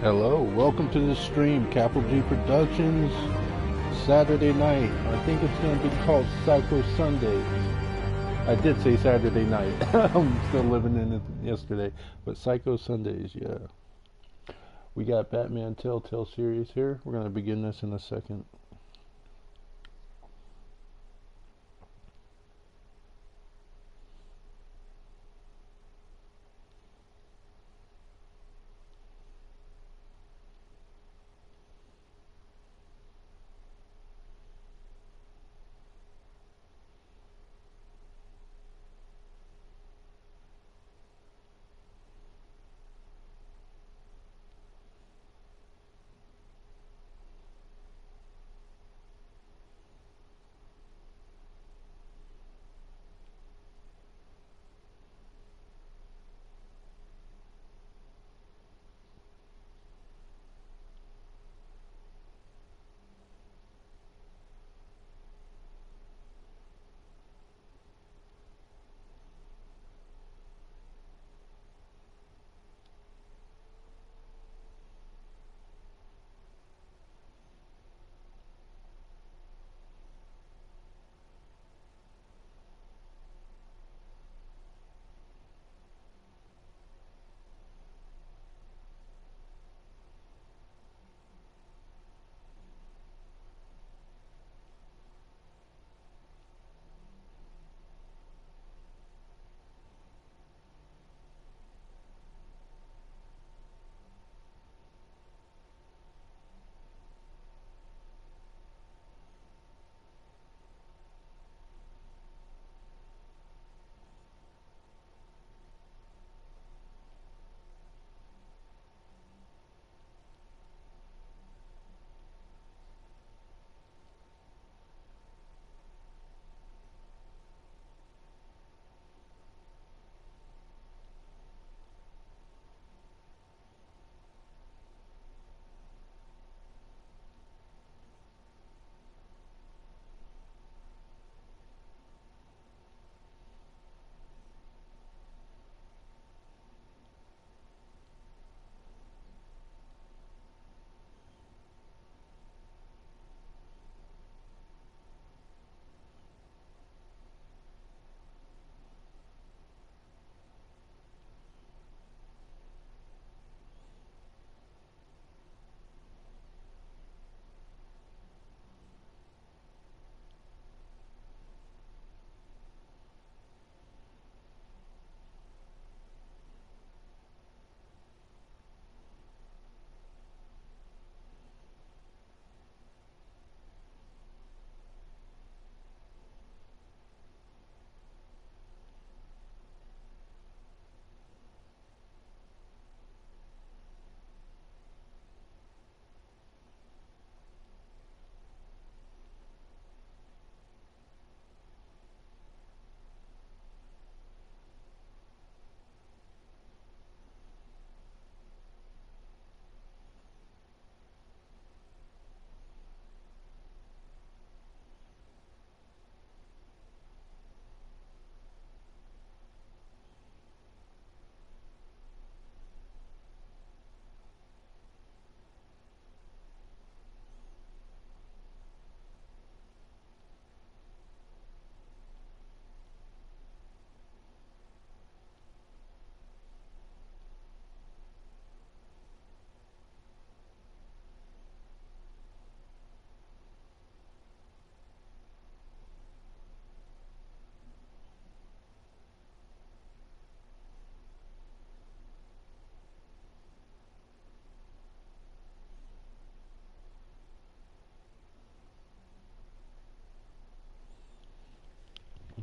Hello, welcome to the stream, Capital G Productions, Saturday night. I think it's going to be called Psycho Sunday. I did say Saturday night. I'm still living in it yesterday. But Psycho Sundays, yeah. We got Batman Telltale series here. We're going to begin this in a second.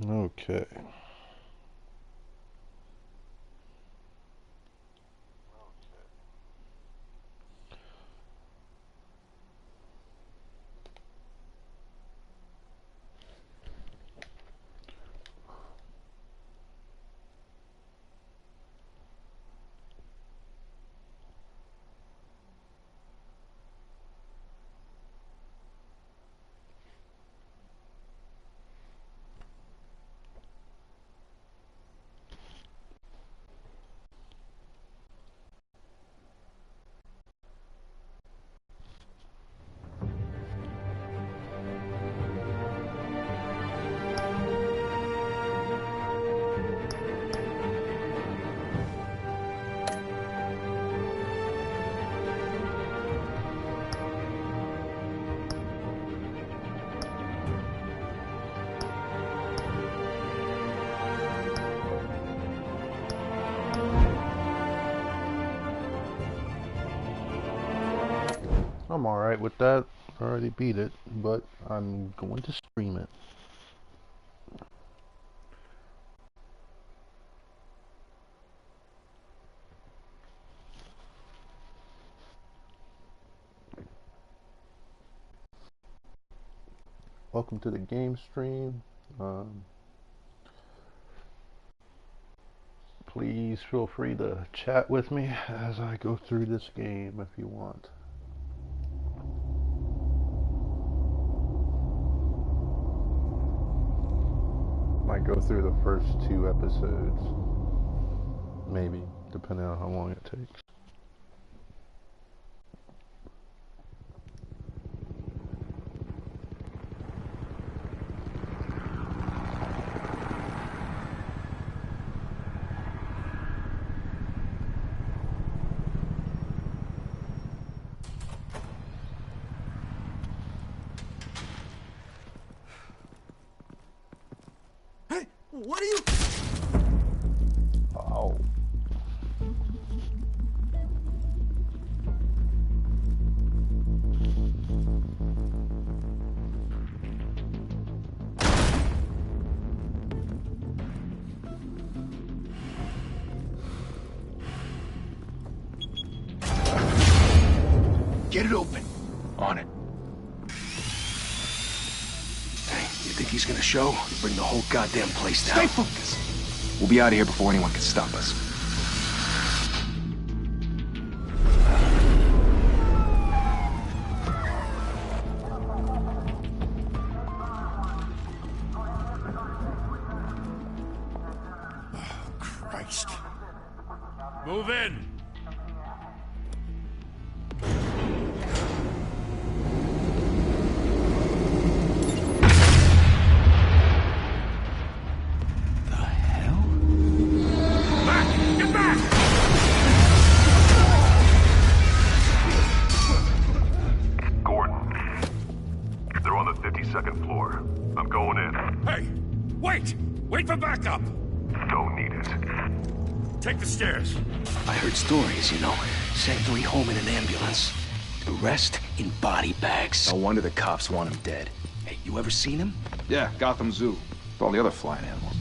Okay. I'm alright with that. I already beat it, but I'm going to stream it. Welcome to the game stream. Please feel free to chat with me as I go through this game if you want. Might go through the first 2 episodes, maybe, depending on how long it takes. What are you? Oh. Get it open. On it. Hey, you think he's gonna show? Bring the whole goddamn place down. Stay focused. We'll be out of here before anyone can stop us. Oh, Christ. Move in! Wait for backup! Don't need it. Take the stairs. I heard stories, you know. Sent 3 home in an ambulance. The rest in body bags. No wonder the cops want him dead. Hey, you ever seen him? Yeah, Gotham Zoo. With all the other flying animals.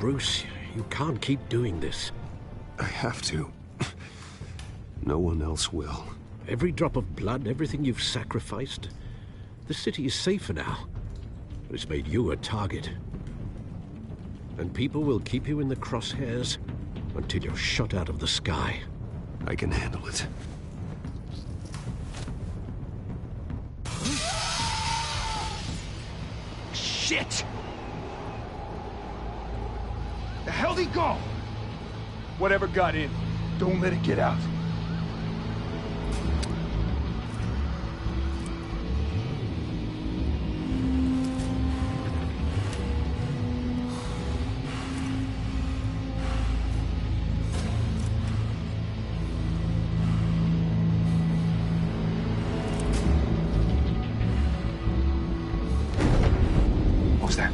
Bruce, you can't keep doing this. I have to. No one else will. Every drop of blood, everything you've sacrificed. The city is safer now. But it's made you a target. And people will keep you in the crosshairs until you're shot out of the sky. I can handle it. Shit! The hell'd he go? Whatever got in, don't let it get out. What was that?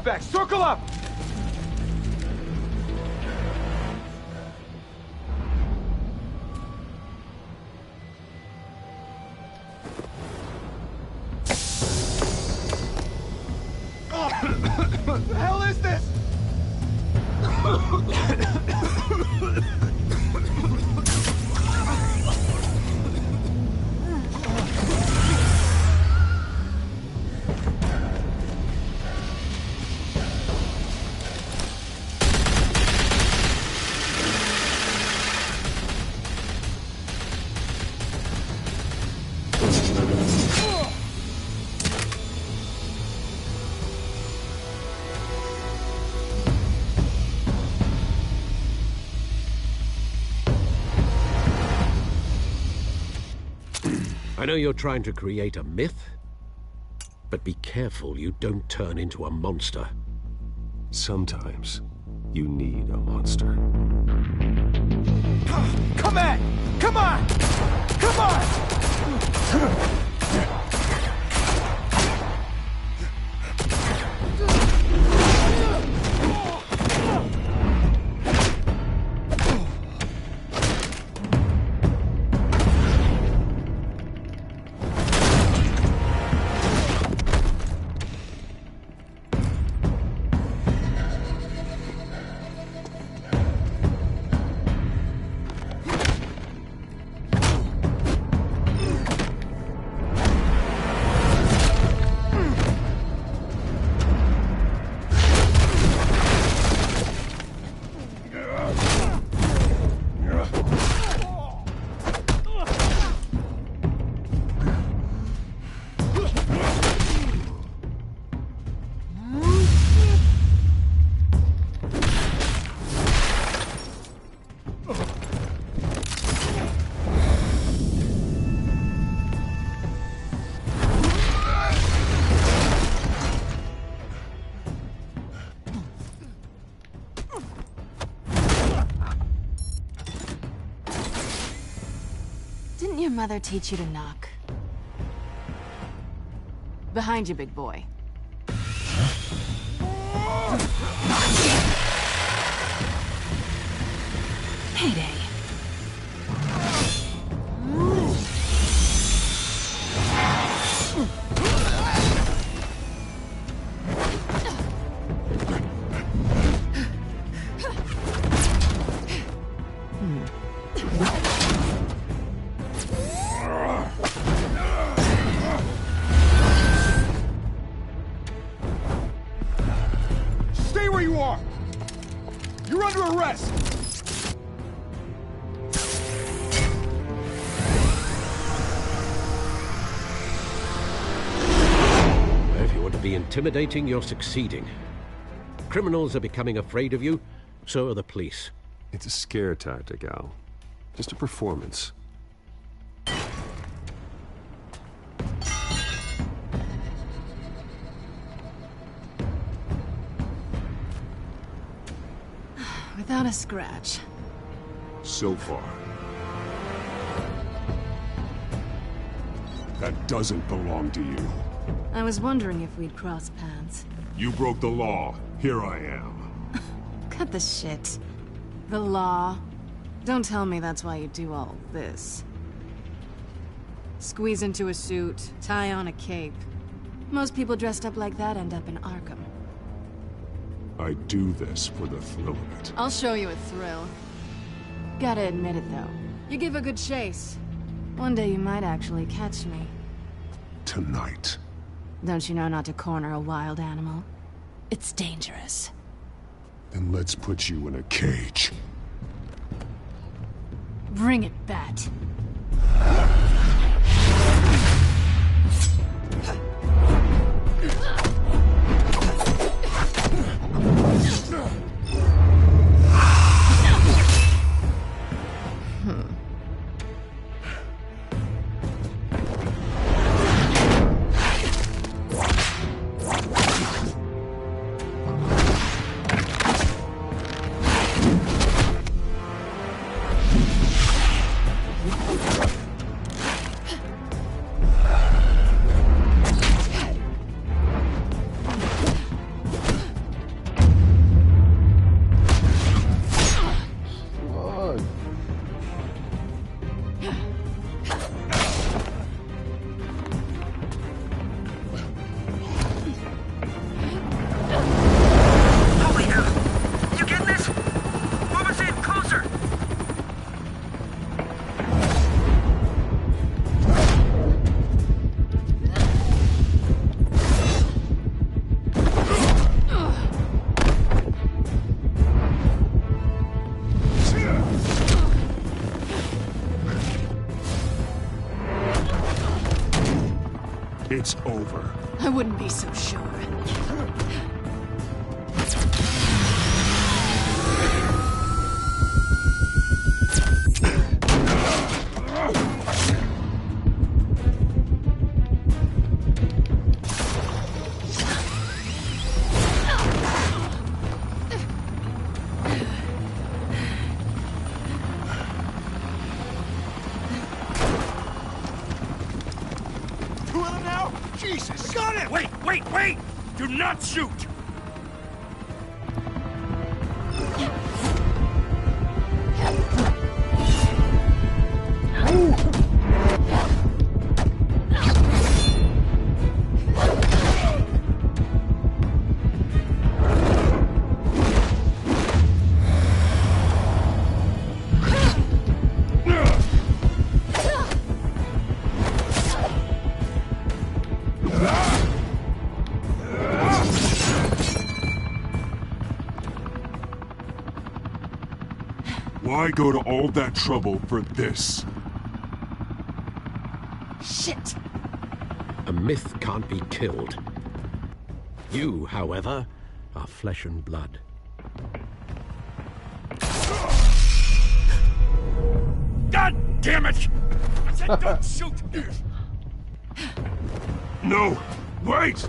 back. Circle up! What the hell is this? I know you're trying to create a myth, but be careful you don't turn into a monster. Sometimes you need a monster. Come on! Come on! Come on! Didn't your mother teach you to knock? Behind you, big boy. Payday. Stay where you are! You're under arrest! If you want to be intimidating, you're succeeding. Criminals are becoming afraid of you, so are the police. It's a scare tactic, Al. Just a performance. Without a scratch. So far. That doesn't belong to you. I was wondering if we'd cross paths. You broke the law. Here I am. Cut the shit. The law. Don't tell me that's why you do all this. Squeeze into a suit, tie on a cape. Most people dressed up like that end up in Arkham. I do this for the thrill of it. I'll show you a thrill. Gotta admit it, though. You give a good chase. One day you might actually catch me. Tonight. Don't you know not to corner a wild animal? It's dangerous. Then let's put you in a cage. Bring it, Bat. It's over. I wouldn't be so sure. Jesus! Got it! Wait! Do not shoot! Why go to all that trouble for this? Shit! A myth can't be killed. You, however, are flesh and blood. God damn it! I said don't shoot! No! Wait!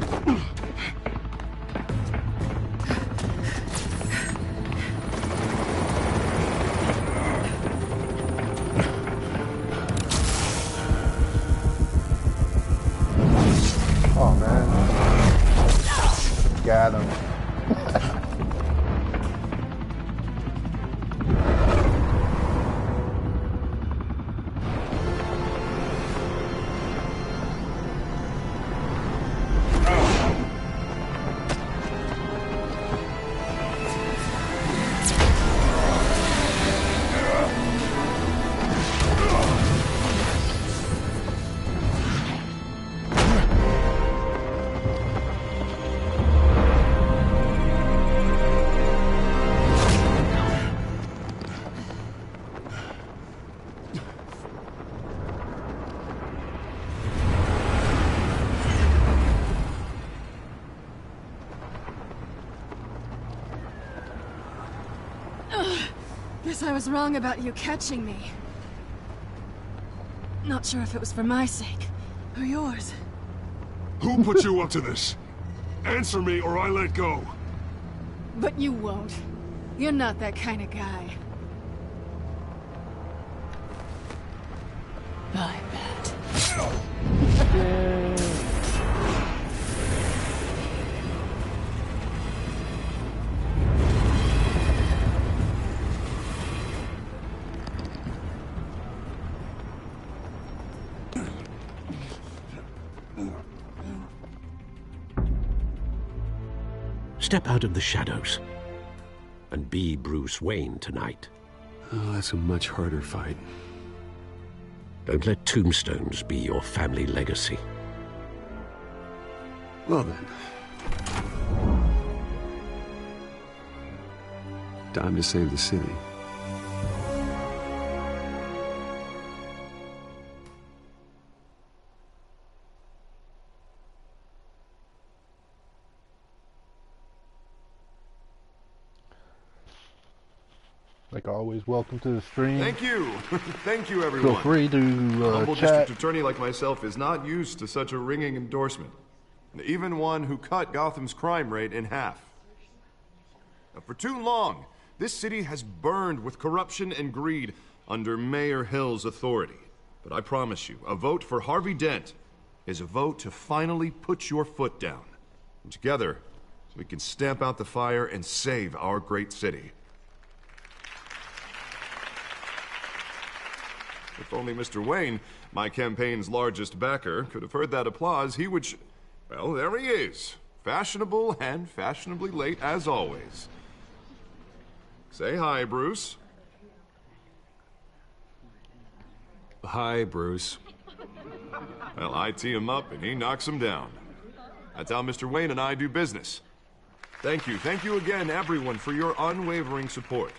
Oh man. Got him. Guess I was wrong about you catching me. Not sure if it was for my sake, or yours. Who put you up to this? Answer me or I let go. But you won't. You're not that kind of guy. I bet. Step out of the shadows and be Bruce Wayne tonight. Oh, that's a much harder fight. Don't let tombstones be your family legacy. Well then. Time to save the city. Like always, welcome to the stream. Thank you. Thank you, everyone. Feel free to Humble chat. district attorney like myself is not used to such a ringing endorsement. Even one who cut Gotham's crime rate in half. Now, for too long, this city has burned with corruption and greed under Mayor Hill's authority. But I promise you, a vote for Harvey Dent is a vote to finally put your foot down. And together, we can stamp out the fire and save our great city. If only Mr. Wayne, my campaign's largest backer, could have heard that applause, he would well, there he is. Fashionable and fashionably late as always. Say hi, Bruce. Hi, Bruce. Well, I tee him up and he knocks him down. That's how Mr. Wayne and I do business. Thank you again, everyone, for your unwavering support.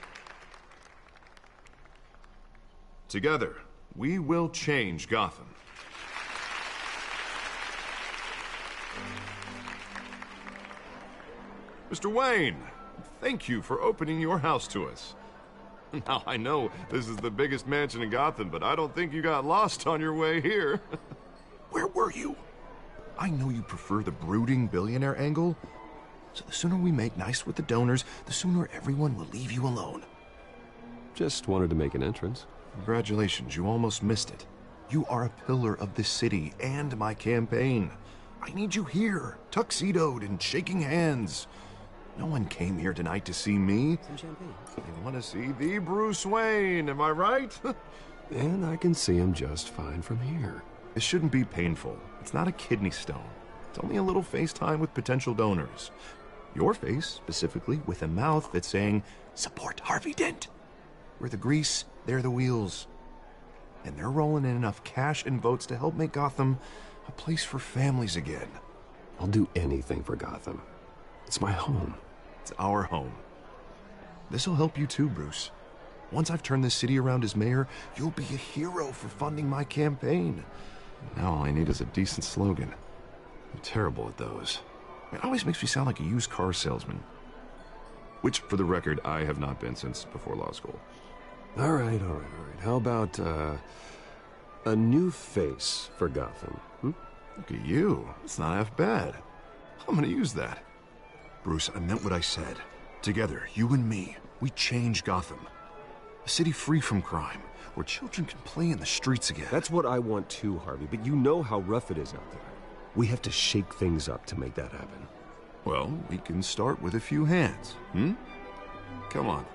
Together, we will change Gotham. Mr. Wayne, thank you for opening your house to us. Now, I know this is the biggest mansion in Gotham, but I don't think you got lost on your way here. Where were you? I know you prefer the brooding billionaire angle, so the sooner we make nice with the donors, the sooner everyone will leave you alone. Just wanted to make an entrance. Congratulations, you almost missed it. You are a pillar of this city and my campaign. I need you here, tuxedoed and shaking hands. No one came here tonight to see me. Some champagne. They want to see the Bruce Wayne, am I right? And I can see him just fine from here. This shouldn't be painful. It's not a kidney stone. It's only a little FaceTime with potential donors. Your face, specifically, with a mouth that's saying, support Harvey Dent. We're the grease, they're the wheels. And they're rolling in enough cash and votes to help make Gotham a place for families again. I'll do anything for Gotham. It's my home. It's our home. This'll help you too, Bruce. Once I've turned this city around as mayor, you'll be a hero for funding my campaign. Now all I need is a decent slogan. I'm terrible at those. It always makes me sound like a used car salesman. Which, for the record, I have not been since before law school. All right. How about, a new face for Gotham? Look at you. It's not half bad. I'm gonna use that. Bruce, I meant what I said. Together, you and me, we change Gotham. A city free from crime, where children can play in the streets again. That's what I want too, Harvey, but you know how rough it is out there. We have to shake things up to make that happen. Well, we can start with a few hands, Come on.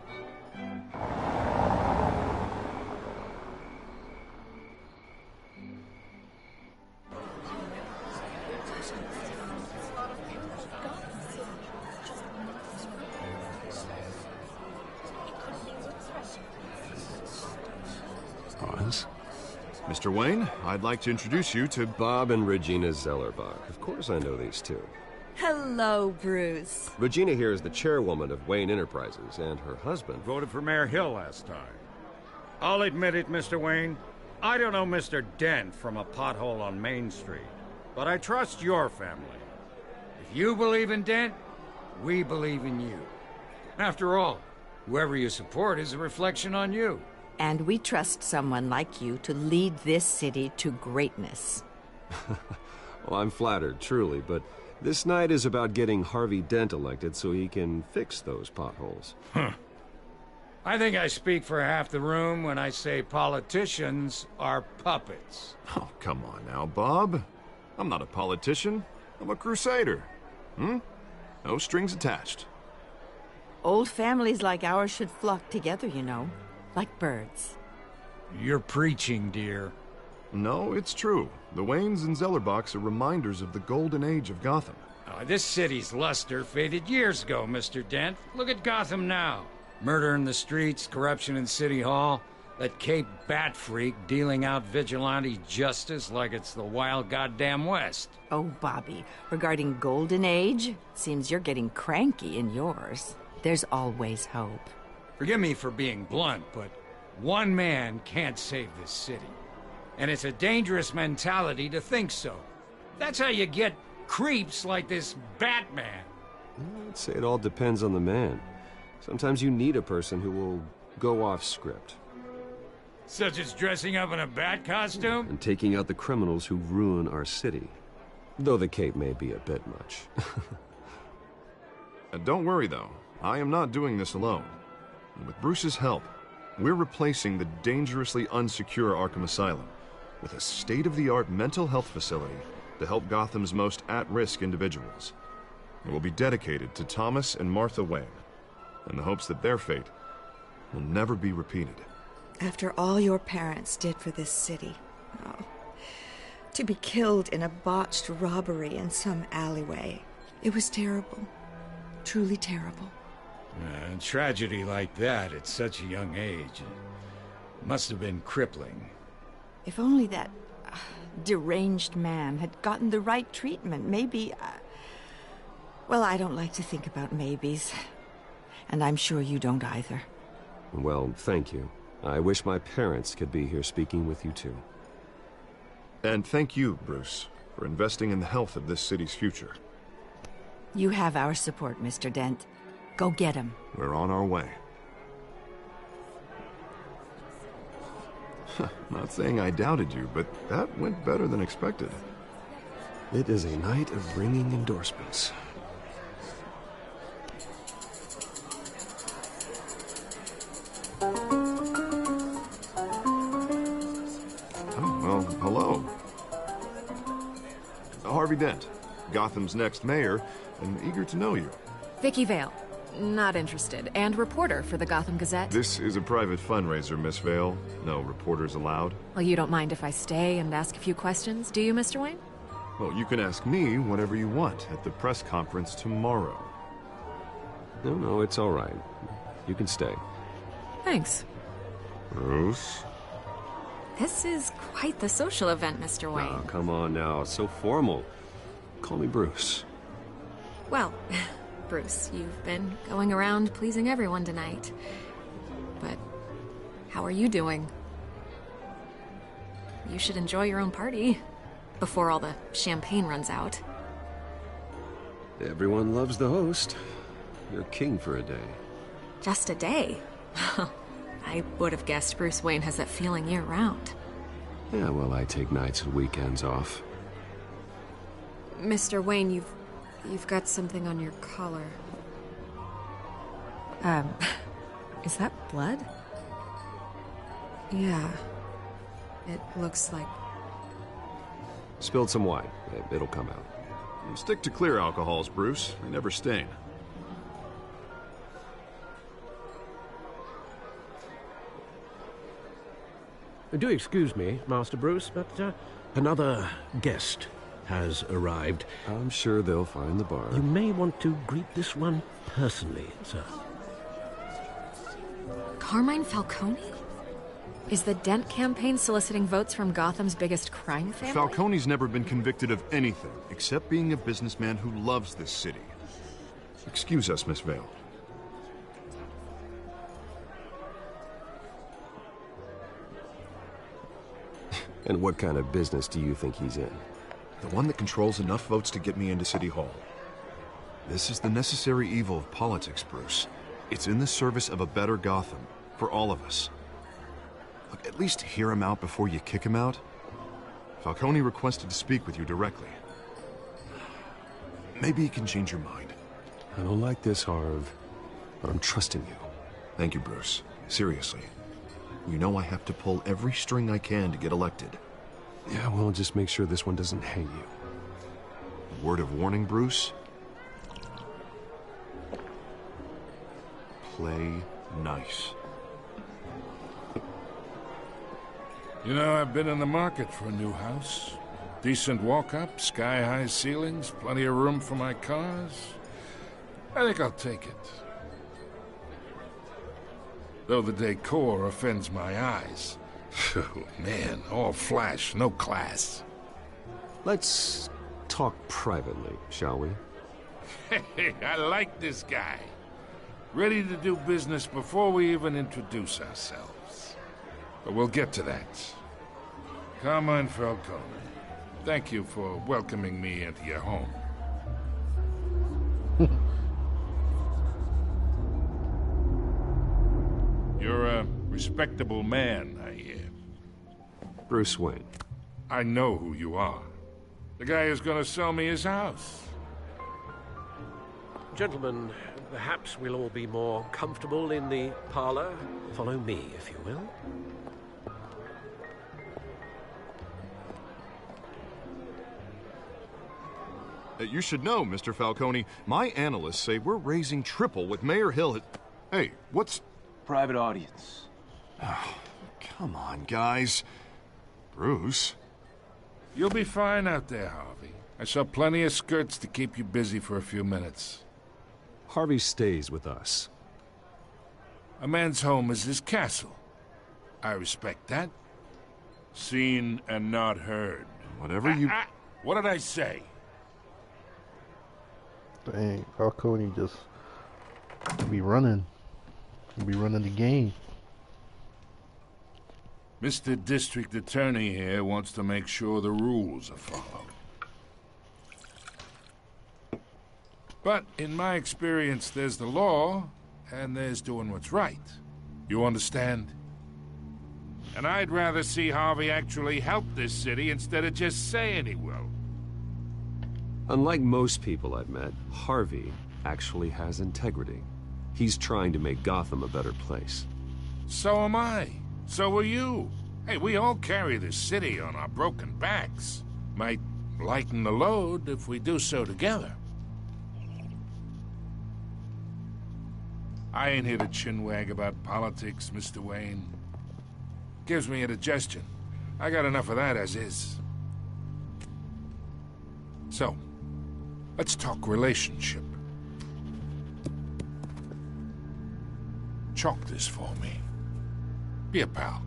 Pause. Mr. Wayne, I'd like to introduce you to Bob and Regina Zellerbach. Of course I know these two. Hello, Bruce. Regina here is the chairwoman of Wayne Enterprises, and her husband... Voted for Mayor Hill last time. I'll admit it, Mr. Wayne. I don't know Mr. Dent from a pothole on Main Street, but I trust your family. If you believe in Dent, we believe in you. After all, whoever you support is a reflection on you. And we trust someone like you to lead this city to greatness. Well, I'm flattered, truly, but this night is about getting Harvey Dent elected so he can fix those potholes. I think I speak for half the room when I say politicians are puppets. Oh, come on now, Bob. I'm not a politician. I'm a crusader. No strings attached. Old families like ours should flock together, you know. Like birds. You're preaching, dear. No, it's true. The Waynes and Zellerbachs are reminders of the golden age of Gotham. This city's luster faded years ago, Mr. Dent. Look at Gotham now. Murder in the streets, corruption in City Hall, that Cape Bat freak dealing out vigilante justice like it's the wild goddamn West. Oh, Bobby, regarding Golden Age, seems you're getting cranky in yours. There's always hope. Forgive me for being blunt, but one man can't save this city. And it's a dangerous mentality to think so. That's how you get creeps like this Batman. I'd say it all depends on the man. Sometimes you need a person who will go off script. Such as dressing up in a bat costume? And taking out the criminals who ruin our city. Though the cape may be a bit much. Don't worry, though. I am not doing this alone. And with Bruce's help, we're replacing the dangerously unsecure Arkham Asylum with a state-of-the-art mental health facility to help Gotham's most at-risk individuals. It will be dedicated to Thomas and Martha Wayne, in the hopes that their fate will never be repeated. After all your parents did for this city, to be killed in a botched robbery in some alleyway, it was terrible. Truly terrible. A tragedy like that at such a young age must have been crippling. If only that deranged man had gotten the right treatment, maybe... Well, I don't like to think about maybes. And I'm sure you don't either. Well, thank you. I wish my parents could be here speaking with you too. And thank you, Bruce, for investing in the health of this city's future. You have our support, Mr. Dent. Go get him. We're on our way. Not saying I doubted you, but that went better than expected. It is a night of ringing endorsements. Oh, well, hello. Harvey Dent, Gotham's next mayor, and eager to know you. Vicky Vale. Not interested. And reporter for the Gotham Gazette. This is a private fundraiser, Miss Vale. No reporters allowed. Well, you don't mind if I stay and ask a few questions, do you, Mr. Wayne? Well, you can ask me whatever you want at the press conference tomorrow. No, it's all right. You can stay. Thanks. Bruce? This is quite the social event, Mr. Wayne. Oh, come on now. So formal. Call me Bruce. Well, Bruce, you've been going around pleasing everyone tonight. But how are you doing? You should enjoy your own party before all the champagne runs out. Everyone loves the host. You're king for a day. Just a day? I would have guessed Bruce Wayne has that feeling year-round. Yeah, well, I take nights and weekends off. Mr. Wayne, you've got something on your collar. Is that blood? Yeah. It looks like... Spilled some wine. It'll come out. Stick to clear alcohols, Bruce. They never stain. Do excuse me, Master Bruce, but another guest has arrived. I'm sure they'll find the bar. You may want to greet this one personally, sir. Carmine Falcone? Is the Dent campaign soliciting votes from Gotham's biggest crime family? Falcone's never been convicted of anything except being a businessman who loves this city. Excuse us, Miss Vale. And what kind of business do you think he's in? The one that controls enough votes to get me into City Hall. This is the necessary evil of politics, Bruce. It's in the service of a better Gotham, for all of us. Look, at least hear him out before you kick him out. Falcone requested to speak with you directly. Maybe he can change your mind. I don't like this, Harv, but I'm trusting you. Thank you, Bruce. Seriously. You know I have to pull every string I can to get elected. Yeah, well, just make sure this one doesn't hang you. Word of warning, Bruce? Play nice. You know, I've been in the market for a new house. Decent walk-up, sky-high ceilings, plenty of room for my cars. I think I'll take it. Though the decor offends my eyes. Oh, man, all flash, no class. Let's talk privately, shall we? Hey, I like this guy. Ready to do business before we even introduce ourselves. But we'll get to that. Carmine Falcone, thank you for welcoming me into your home. You're a respectable man, I hear. Bruce Wayne. I know who you are. The guy who's gonna sell me his house. Gentlemen, perhaps we'll all be more comfortable in the parlor. Follow me, if you will. You should know, Mr. Falcone, my analysts say we're raising triple what Mayor Hill had... Hey, what's... Private audience. Oh, come on, guys. Bruce? You'll be fine out there, Harvey. I saw plenty of skirts to keep you busy for a few minutes. Harvey stays with us. A man's home is his castle. I respect that. Seen and not heard. Whatever you... What did I say? Dang, Falcone just be running. Be running the game. Mr. District Attorney here wants to make sure the rules are followed. But in my experience, there's the law, and there's doing what's right. You understand? And I'd rather see Harvey actually help this city instead of just saying he will. Unlike most people I've met, Harvey actually has integrity. He's trying to make Gotham a better place. So am I. So are you. Hey, we all carry this city on our broken backs. Might lighten the load if we do so together. I ain't here to chinwag about politics, Mr. Wayne. Gives me indigestion. I got enough of that as is. So, let's talk relationship. Chalk this for me. Be a pal.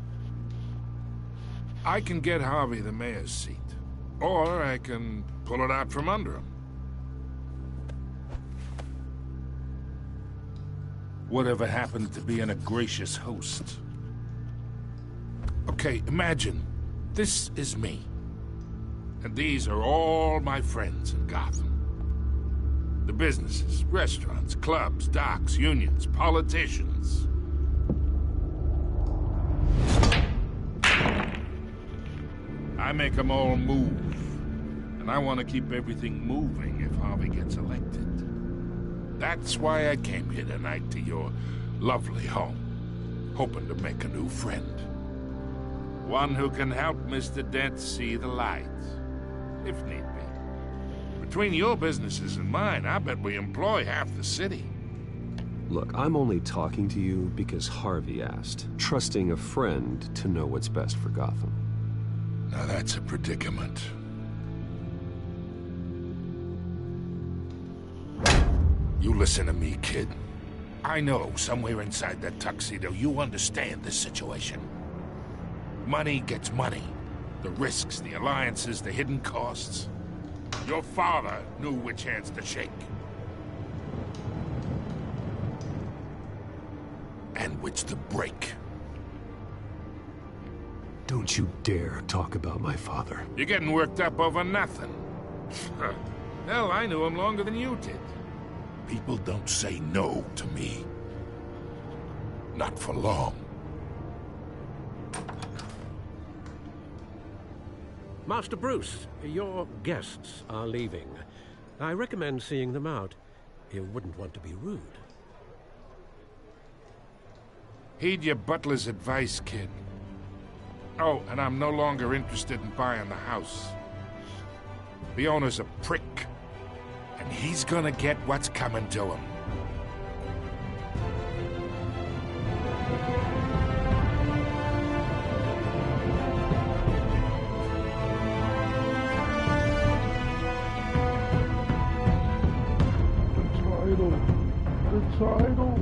I can get Harvey the mayor's seat, or I can pull it out from under him. Whatever happened to being a gracious host? Okay, imagine this is me. And these are all my friends in Gotham. The businesses, restaurants, clubs, docks, unions, politicians. I make them all move. And I want to keep everything moving if Harvey gets elected. That's why I came here tonight to your lovely home, hoping to make a new friend. One who can help Mr. Dent see the light, if need be. Between your businesses and mine, I bet we employ half the city. Look, I'm only talking to you because Harvey asked, trusting a friend to know what's best for Gotham. Now that's a predicament. You listen to me, kid. I know somewhere inside that tuxedo you understand this situation. Money gets money. The risks, the alliances, the hidden costs. Your father knew which hands to shake. And which to break. Don't you dare talk about my father. You're getting worked up over nothing. Hell, I knew him longer than you did. People don't say no to me. Not for long. Master Bruce, your guests are leaving. I recommend seeing them out. You wouldn't want to be rude. Heed your butler's advice, kid. Oh, and I'm no longer interested in buying the house. The owner's a prick. And he's gonna get what's coming to him. The title.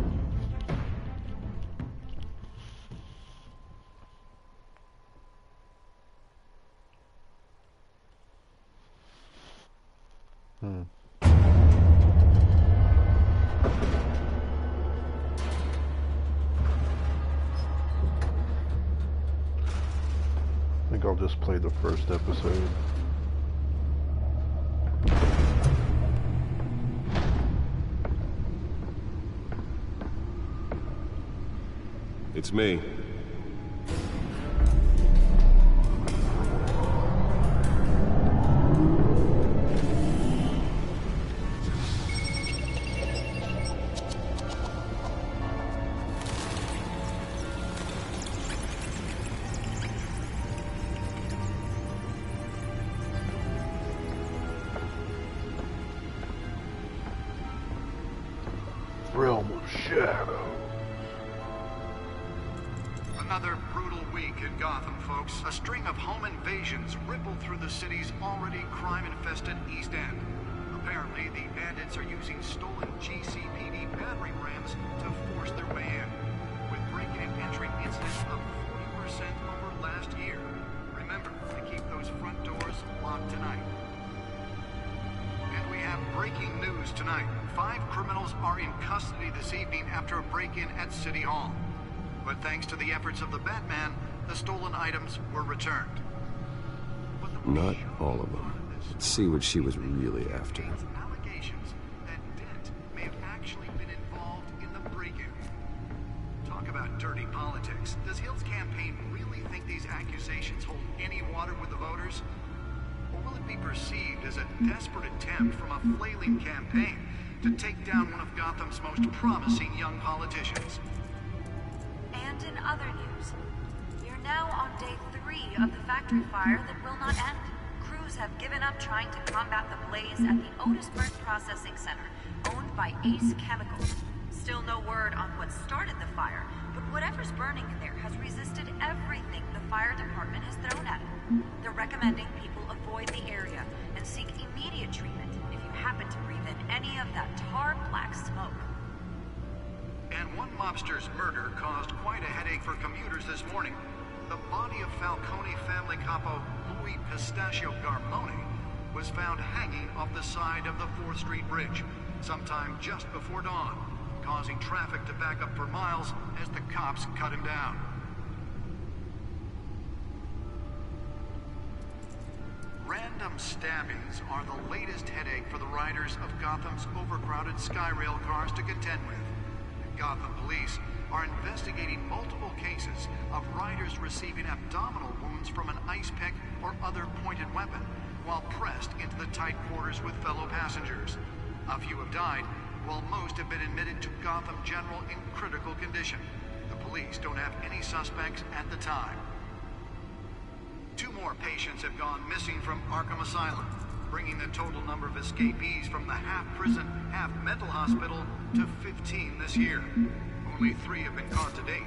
I think I'll just play the first episode. It's me. Realm of Shadow. Another brutal week in Gotham, folks. A string of home invasions rippled through the city's already crime-infested East End. Apparently, the bandits are using stolen GCPD battering rams to force their way in, with break-in and entry incidents up 40% over last year. Remember to keep those front doors locked tonight. And we have breaking news tonight. 5 criminals are in custody this evening after a break-in at City Hall. But thanks to the efforts of the Batman, the stolen items were returned. Not all of them. Let's see what she was really after. Allegations that weeks, does Hill's campaign really think these accusations hold any water with the voters? Or will it be perceived as a desperate attempt from a flailing campaign to take down one of Gotham's most promising young politicians? And in other news, we're now on day 3 of the factory fire that will not end. Crews have given up trying to combat the blaze at the Otisburg Processing Center, owned by Ace Chemicals. Still no word on what started the fire, but whatever's burning in there has resisted everything the fire department has thrown at it. They're recommending people avoid the area and seek immediate treatment if you happen to breathe in any of that tar black smoke. And one mobster's murder caused quite a headache for commuters this morning. The body of Falcone family capo Louis Pistachio Garmone was found hanging off the side of the 4th Street Bridge sometime just before dawn, causing traffic to back up for miles as the cops cut him down. Random stabbings are the latest headache for the riders of Gotham's overcrowded Skyrail cars to contend with. Gotham police are investigating multiple cases of riders receiving abdominal wounds from an ice pick or other pointed weapon while pressed into the tight quarters with fellow passengers. A few have died, while most have been admitted to Gotham General in critical condition. The police don't have any suspects at the time. 2 more patients have gone missing from Arkham Asylum, bringing the total number of escapees from the half-prison, half-mental hospital to 15 this year. Only 3 have been caught to date,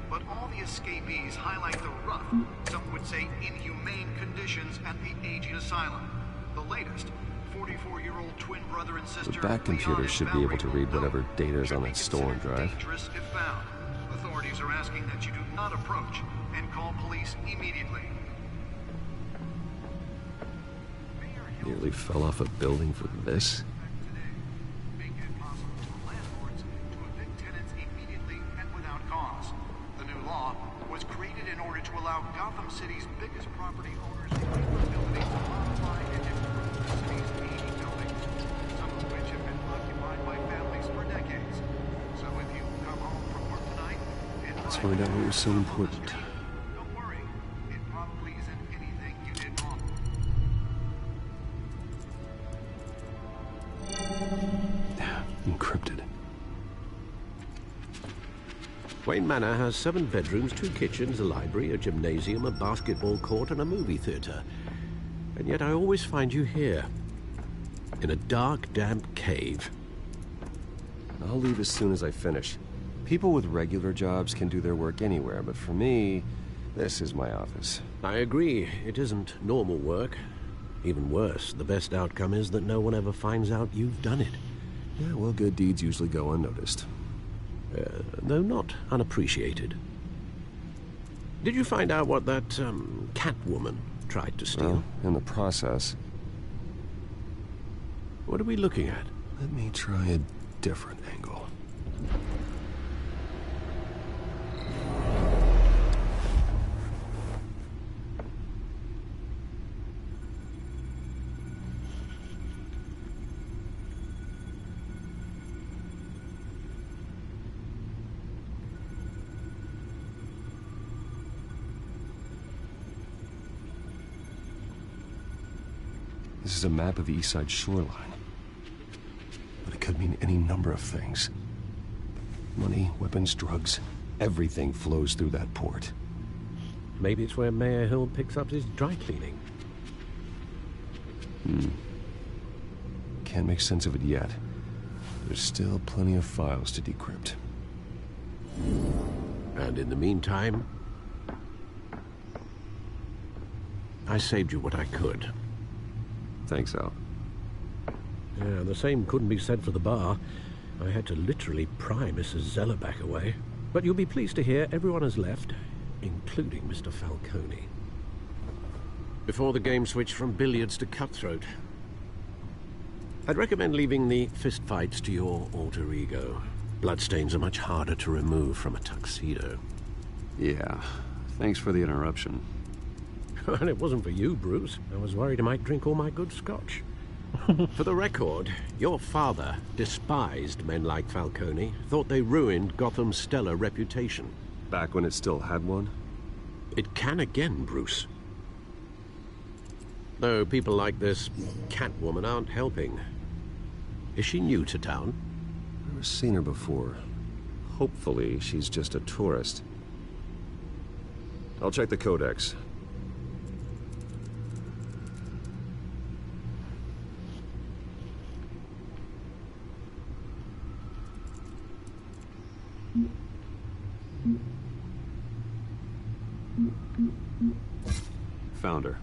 but all the escapees highlight the rough, some would say inhumane conditions at the aging asylum. The latest, 44-year-old twin brother and sister The back computer should be able to read whatever data is on that stolen drive. Dangerous if found. Authorities are asking that you do not approach and call police immediately. Nearly fell off a building for this. The new law was created in order to allow Gotham City's biggest property owners the ability to modify and improve the city's aging buildings, some of which have been occupied by families for decades. So if you come home from work tonight and Let's find out what was so important. don't worry, it probably isn't anything you did wrong. Encrypted. Wayne Manor has 7 bedrooms, 2 kitchens, a library, a gymnasium, a basketball court, and a movie theater. And yet I always find you here, in a dark, damp cave. I'll leave as soon as I finish. People with regular jobs can do their work anywhere, but for me, this is my office. I agree, it isn't normal work. Even worse, the best outcome is that no one ever finds out you've done it. Yeah, well, good deeds usually go unnoticed. Though not unappreciated. Did you find out what that, Catwoman tried to steal? Well, in the process. What are we looking at? Let me try a different angle. This is a map of the East Side shoreline. But it could mean any number of things. Money, weapons, drugs, everything flows through that port. Maybe it's where Mayor Hill picks up his dry cleaning. Can't make sense of it yet. There's still plenty of files to decrypt. And in the meantime, I saved you what I could. Thanks, Al. Yeah, the same couldn't be said for the bar. I had to literally pry Mrs. Zellerback away. But you'll be pleased to hear everyone has left, including Mr. Falcone. Before the game switched from billiards to cutthroat. I'd recommend leaving the fistfights to your alter ego. Bloodstains are much harder to remove from a tuxedo. Yeah, thanks for the interruption. And it wasn't for you, Bruce. I was worried I might drink all my good scotch. For the record, your father despised men like Falcone, thought they ruined Gotham's stellar reputation. Back when it still had one? It can again, Bruce. Though people like this Catwoman aren't helping. Is she new to town? I've never seen her before. Hopefully, she's just a tourist. I'll check the codex. Found her.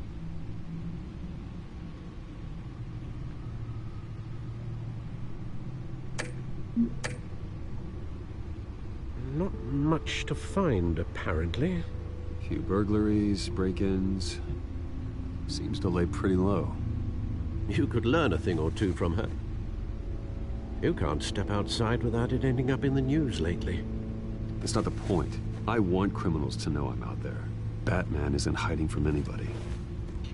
Not much to find, apparently. Few burglaries, break-ins. Seems to lay pretty low. You could learn a thing or two from her. You can't step outside without it ending up in the news lately. That's not the point. I want criminals to know I'm out there. Batman isn't hiding from anybody.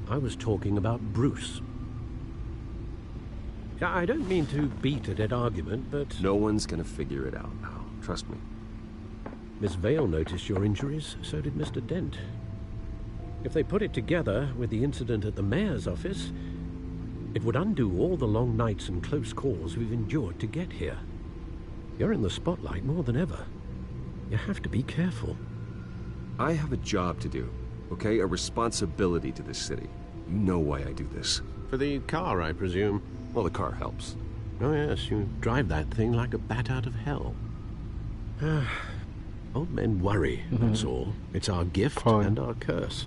I was talking about Bruce. I don't mean to beat a dead argument, but... No one's gonna figure it out now. Trust me. Miss Vale noticed your injuries, so did Mr. Dent. If they put it together with the incident at the mayor's office, it would undo all the long nights and close calls we've endured to get here. You're in the spotlight more than ever. You have to be careful. I have a job to do, okay? A responsibility to this city. You know why I do this. For the car, I presume. Well, the car helps. Oh yes, you drive that thing like a bat out of hell. Old men worry, that's all. It's our gift and our curse.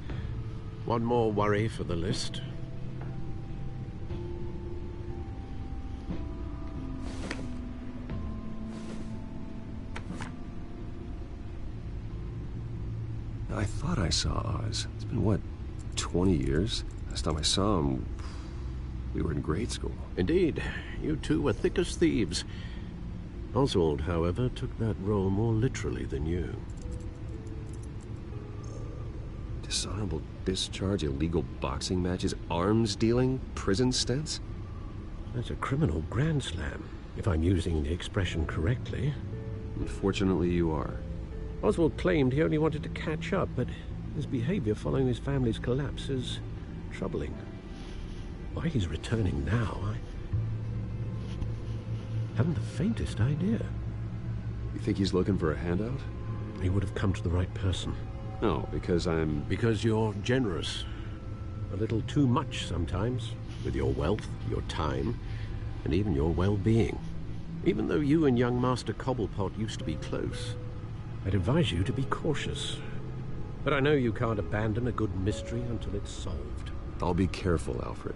One more worry for the list. I thought I saw Oz. It's been, what, 20 years? Last time I saw him, we were in grade school. Indeed. You two were thick as thieves. Oswald, however, took that role more literally than you. Dishonorable discharge, illegal boxing matches, arms dealing, prison stints? That's a criminal grand slam, if I'm using the expression correctly. Unfortunately, you are. Oswald claimed he only wanted to catch up, but his behavior following his family's collapse is troubling. Why he's returning now, I haven't the faintest idea. You think he's looking for a handout? He would have come to the right person. No, because I'm... Because you're generous. A little too much sometimes, with your wealth, your time, and even your well-being. Even though you and young Master Cobblepot used to be close, I'd advise you to be cautious. But I know you can't abandon a good mystery until it's solved. I'll be careful, Alfred.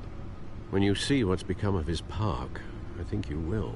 When you see what's become of his park, I think you will.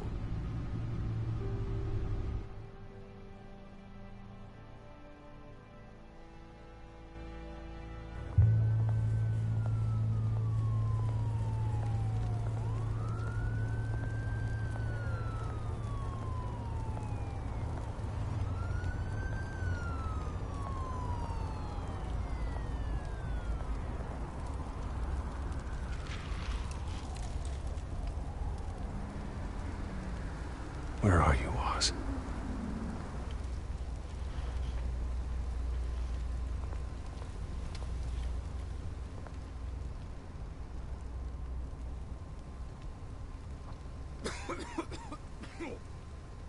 Where are you, Oz?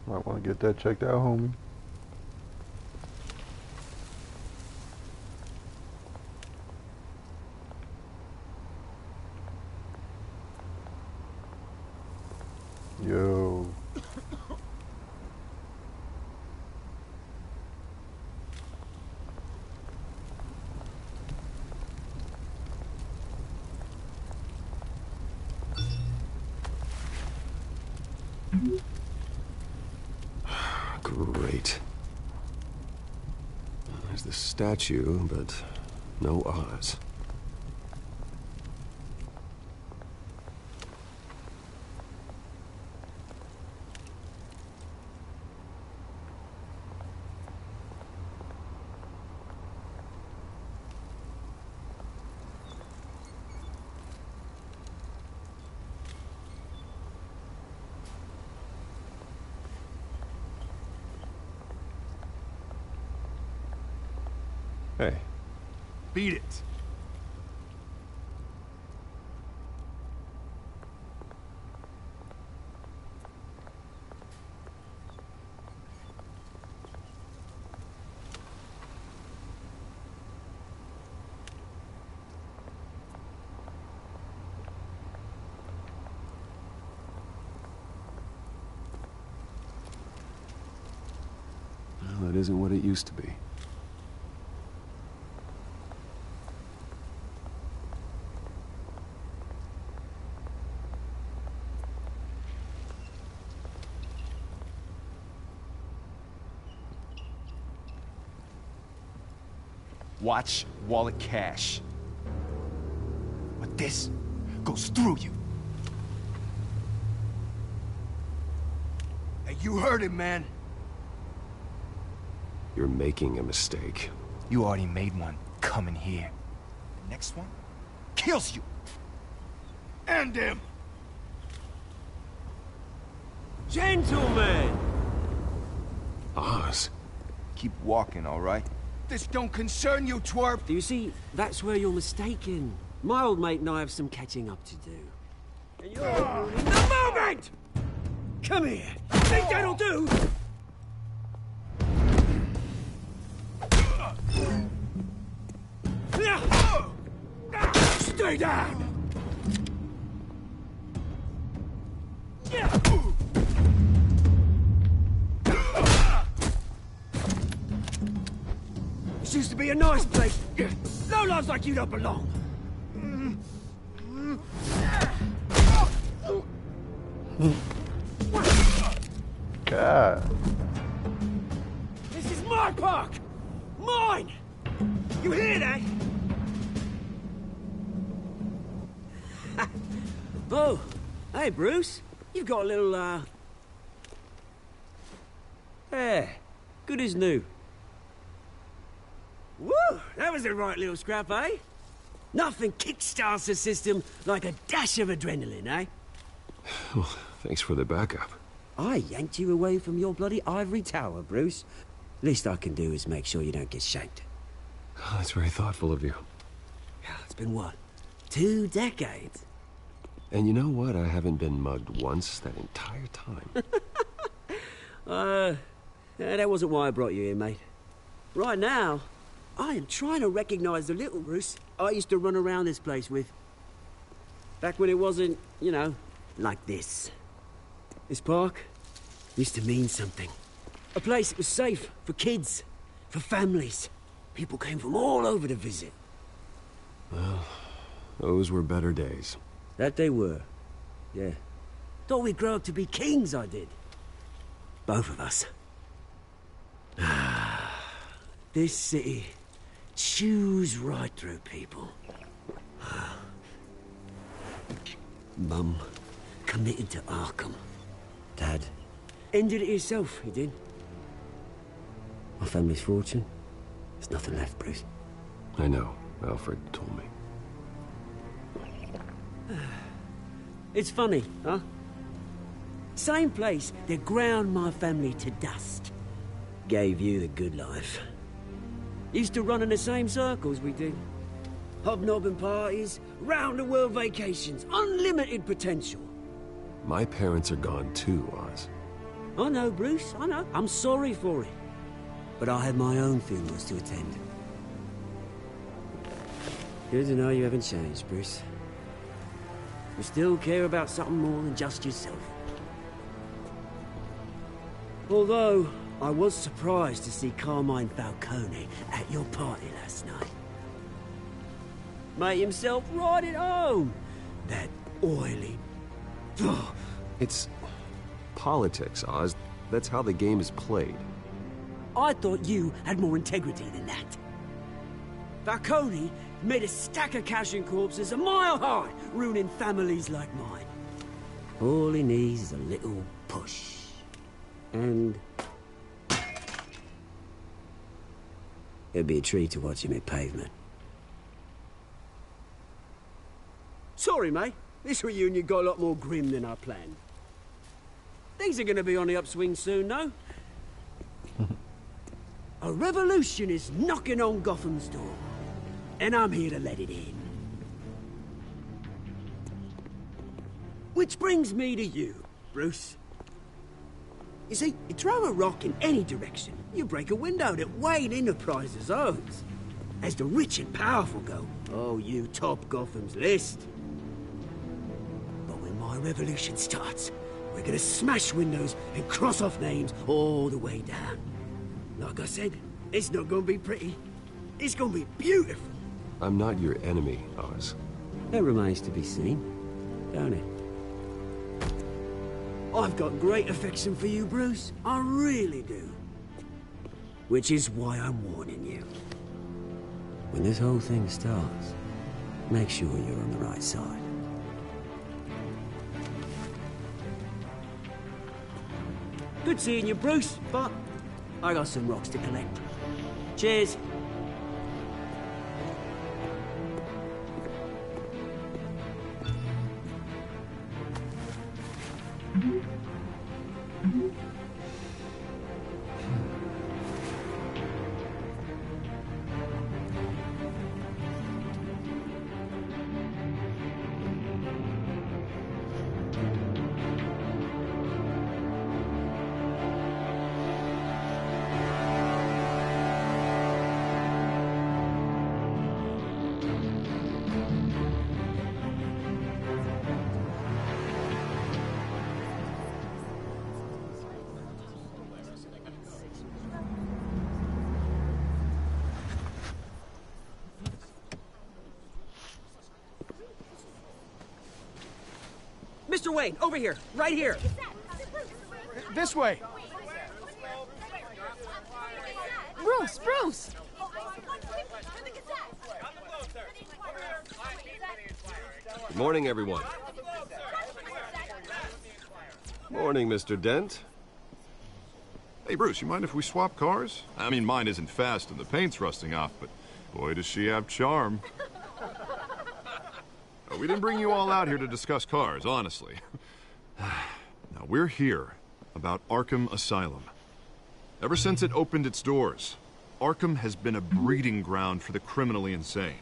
Might want to get that checked out, homie. Yo. Great. There's the statue, but no Oz. Hey. Beat it. Well, it isn't what it used to be. Watch wallet cash. But this goes through you. Hey, you heard it, man. You're making a mistake. You already made one coming here. The next one kills you. And him. Gentlemen! Oz. Keep walking, all right? This don't concern you, twerp. Do you see, that's where you're mistaken. My old mate and I have some catching up to do. And you're ruining the moment! Come here. Think that'll do? Stay down! This used to be a nice place. No lives like you don't belong. God. This is my park! Mine! You hear that? Oh, hey, Bruce. You've got a little, Yeah, good as new. Woo! That was a right little scrap, eh? Nothing kickstarts the system like a dash of adrenaline, eh? Well, thanks for the backup. I yanked you away from your bloody ivory tower, Bruce. Least I can do is make sure you don't get shanked. Oh, that's very thoughtful of you. Yeah, it's been what? 2 decades? And you know what? I haven't been mugged once that entire time. That wasn't why I brought you here, mate. Right now, I am trying to recognize the little Bruce I used to run around this place with. Back when it wasn't, you know, like this. This park used to mean something. A place that was safe for kids, for families. People came from all over to visit. Well, those were better days. That they were. Yeah. Thought we'd grow up to be kings, I did. Both of us. This city chews right through people. Mum committed to Arkham. Dad ended it himself, he did. My family's fortune. There's nothing left, Bruce. I know. Alfred told me. It's funny, huh? Same place that ground my family to dust. Gave you the good life. Used to run in the same circles we did. Hobnobbing parties, round-the-world vacations, unlimited potential. My parents are gone too, Oz. I know, Bruce, I know. I'm sorry for it. But I had my own funerals to attend. Good to know you haven't changed, Bruce. You still care about something more than just yourself. Although, I was surprised to see Carmine Falcone at your party last night. Made himself right at home. That oily... It's politics, Oz. That's how the game is played. I thought you had more integrity than that. Falcone made a stack of cash and corpses a mile high, ruining families like mine. All he needs is a little push. And... it'd be a treat to watch him hit pavement. Sorry, mate. This reunion got a lot more grim than I planned. Things are gonna be on the upswing soon, no? A revolution is knocking on Gotham's door, and I'm here to let it in. Which brings me to you, Bruce. You see, you throw a rock in any direction, you break a window that Wayne Enterprises owns. As the rich and powerful go, oh, you top Gotham's list. But when my revolution starts, we're gonna smash windows and cross off names all the way down. Like I said, it's not gonna be pretty. It's gonna be beautiful. I'm not your enemy, Oz. That remains to be seen, don't it? I've got great affection for you, Bruce. I really do. Which is why I'm warning you. When this whole thing starts, make sure you're on the right side. Good seeing you, Bruce, but I got some rocks to collect. Cheers. Mr. Wayne, over here, right here. This way. Bruce! Good morning, everyone. Morning, Mr. Dent. Hey, Bruce, you mind if we swap cars? I mean, mine isn't fast and the paint's rusting off, but boy, does she have charm. We didn't bring you all out here to discuss cars, honestly. Now, we're here about Arkham Asylum. Ever since it opened its doors, Arkham has been a breeding ground for the criminally insane.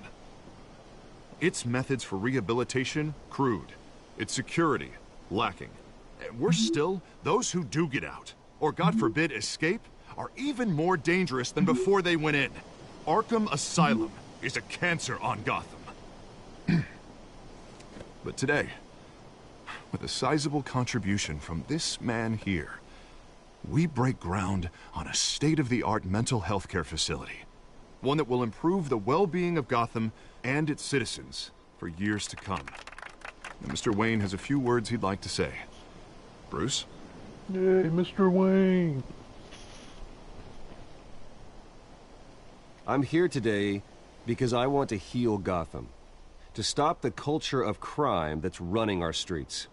Its methods for rehabilitation, crude. Its security, lacking. And worse still, those who do get out, or God forbid escape, are even more dangerous than before they went in. Arkham Asylum is a cancer on Gotham. But today, with a sizable contribution from this man here, we break ground on a state-of-the-art mental health care facility. One that will improve the well-being of Gotham and its citizens for years to come. And Mr. Wayne has a few words he'd like to say. Bruce? Yay, Mr. Wayne. I'm here today because I want to heal Gotham. To stop the culture of crime that's running our streets.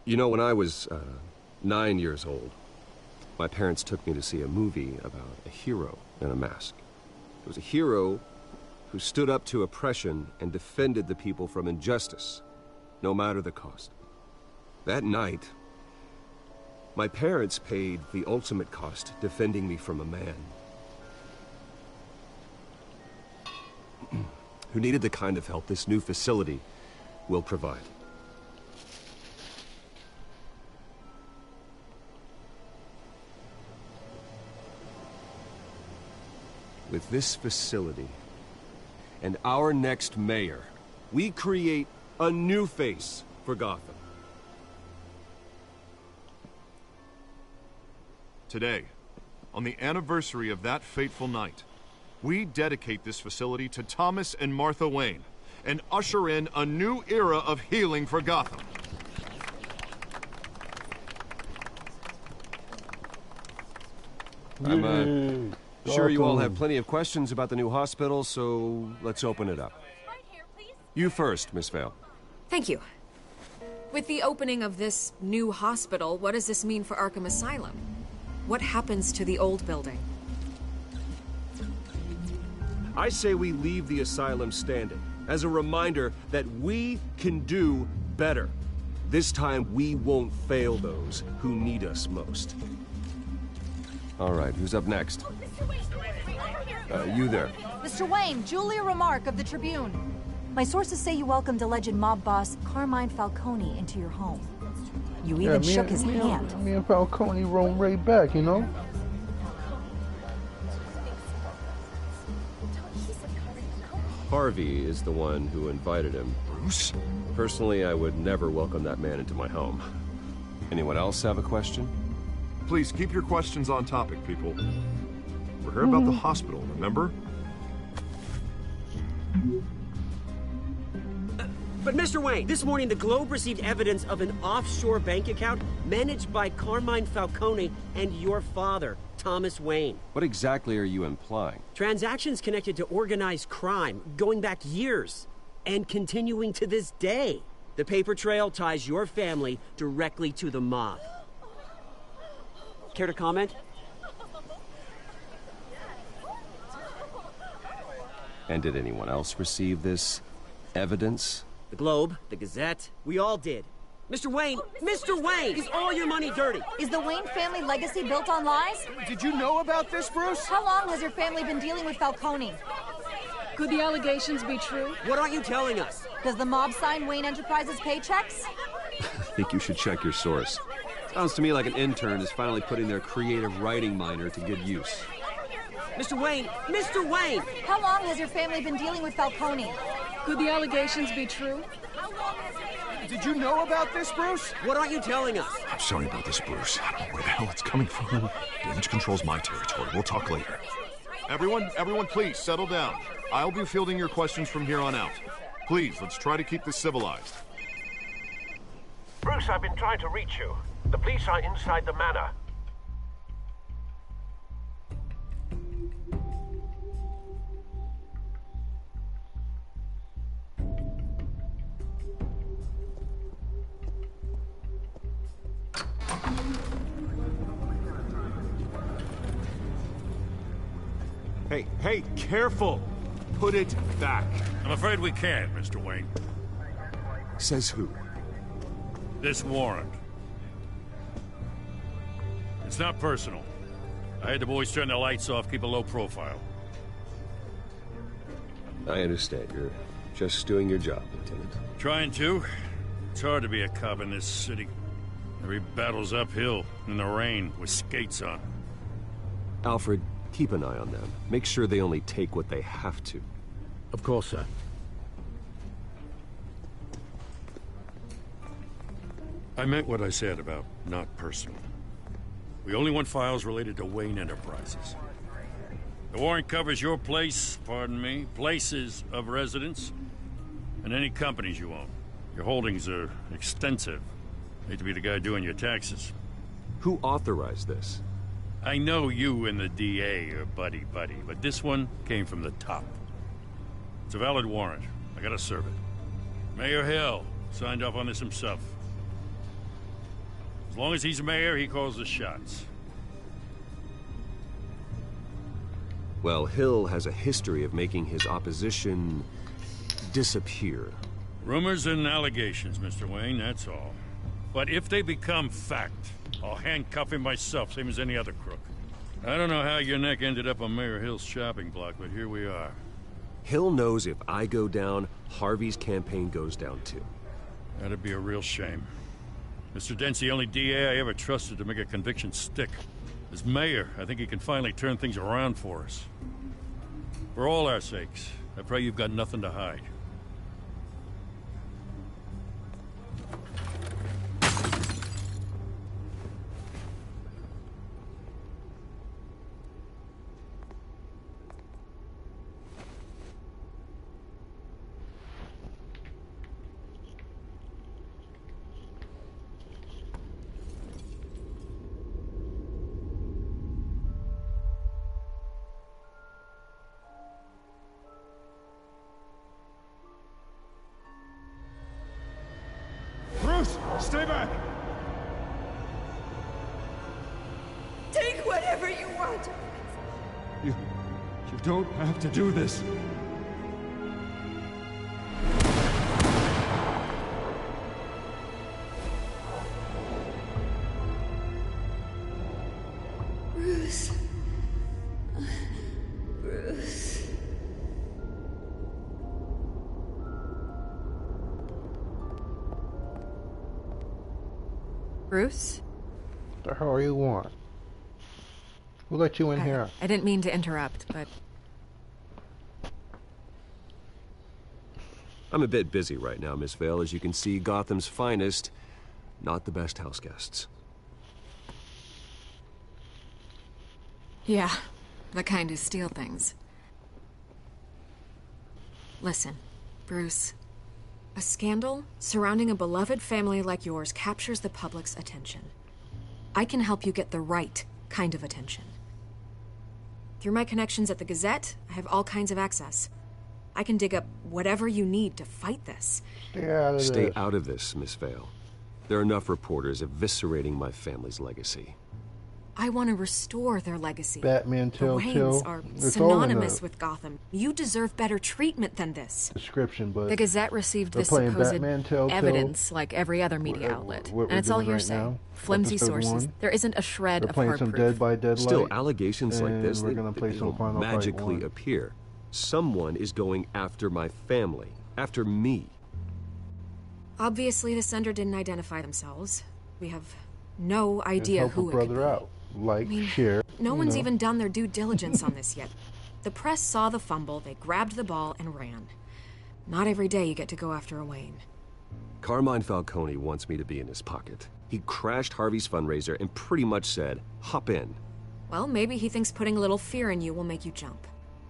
You know, when I was 9 years old, my parents took me to see a movie about a hero in a mask. It was a hero who stood up to oppression and defended the people from injustice, no matter the cost. That night, my parents paid the ultimate cost defending me from a man who needed the kind of help this new facility will provide. With this facility and our next mayor, we create a new face for Gotham. Today, on the anniversary of that fateful night, we dedicate this facility to Thomas and Martha Wayne and usher in a new era of healing for Gotham. I'm sure you all have plenty of questions about the new hospital, so let's open it up. You first, Miss Vale. Thank you. With the opening of this new hospital, what does this mean for Arkham Asylum? What happens to the old building? I say we leave the asylum standing as a reminder that we can do better. This time, we won't fail those who need us most. All right, who's up next? You there. Mr. Wayne, Julia Remark of the Tribune. My sources say you welcomed alleged mob boss Carmine Falcone into your home. You even shook his hand. Me and Falcone roam right back, you know? Harvey is the one who invited him. Bruce? Personally, I would never welcome that man into my home. Anyone else have a question? Please keep your questions on topic, people. We're here about the hospital, remember? But Mr. Wayne, this morning the Globe received evidence of an offshore bank account managed by Carmine Falcone and your father, Thomas Wayne. What exactly are you implying? Transactions connected to organized crime going back years and continuing to this day. The paper trail ties your family directly to the mob. Care to comment? And did anyone else receive this evidence? The Globe, the Gazette, we all did. Mr. Wayne, is all your money dirty? Is the Wayne family legacy built on lies? Did you know about this, Bruce? How long has your family been dealing with Falcone? Could the allegations be true? What aren't you telling us? Does the mob sign Wayne Enterprises paychecks? I think you should check your source. Sounds to me like an intern is finally putting their creative writing minor to good use. Mr. Wayne! How long has your family been dealing with Falcone? Could the allegations be true? Did you know about this, Bruce? What aren't you telling us? I'm sorry about this, Bruce. I don't know where the hell it's coming from. Damage control's my territory. We'll talk later. Everyone, please, settle down. I'll be fielding your questions from here on out. Please, let's try to keep this civilized. Bruce, I've been trying to reach you. The police are inside the manor. Hey, careful! Put it back. I'm afraid we can't, Mr. Wayne. Says who? This warrant. It's not personal. I had the boys turn the lights off, keep a low profile. I understand. You're just doing your job, Lieutenant. Trying to. It's hard to be a cop in this city. Every battle's uphill, in the rain, with skates on. Alfred, keep an eye on them. Make sure they only take what they have to. Of course, sir. I meant what I said about not personal. We only want files related to Wayne Enterprises. The warrant covers your place, pardon me, places of residence, and any companies you own. Your holdings are extensive. Hate to be the guy doing your taxes. Who authorized this? I know you and the DA are buddy-buddy, but this one came from the top. It's a valid warrant. I gotta serve it. Mayor Hill signed off on this himself. As long as he's mayor, he calls the shots. Well, Hill has a history of making his opposition disappear. Rumors and allegations, Mr. Wayne, that's all. But if they become fact, I'll handcuff him myself, same as any other crook. I don't know how your neck ended up on Mayor Hill's shopping block, but here we are. Hill knows if I go down, Harvey's campaign goes down too. That'd be a real shame. Mr. Dent's the only DA I ever trusted to make a conviction stick. As mayor, I think he can finally turn things around for us. For all our sakes, I pray you've got nothing to hide. Bruce, stay back! Take whatever you want. You don't have to do this. Bruce? What the hell you want? Who let you in here? I didn't mean to interrupt, but... I'm a bit busy right now, Miss Vale. As you can see, Gotham's finest, not the best house guests. Yeah, the kind who steal things. Listen, Bruce. A scandal surrounding a beloved family like yours captures the public's attention. I can help you get the right kind of attention. Through my connections at the Gazette, I have all kinds of access. I can dig up whatever you need to fight this. Stay out of this, Miss Vale. There are enough reporters eviscerating my family's legacy. I want to restore their legacy. Batman The Telltale. Waynes are It's all in synonymous the with Gotham. You deserve better treatment than this. description, but The Gazette received they're this playing supposed Batman Telltale. evidence like every other media outlet. what And we're it's all doing right hearsay. now, Flimsy episode sources. 1. There isn't a shred They're of playing hard some proof. Dead by Deadlight. Still, allegations like and this, we're gonna play some don't Final Fight magically 1. appear. Someone is going after my family, after me. Obviously, the sender didn't identify themselves. We have no And idea help who a it could brother be. out. Like, I mean, share. No you one's know. even done their due diligence on this yet. The press saw the fumble, they grabbed the ball and ran. Not every day you get to go after a Wayne. Carmine Falcone wants me to be in his pocket. He crashed Harvey's fundraiser and pretty much said, hop in. Well, maybe he thinks putting a little fear in you will make you jump.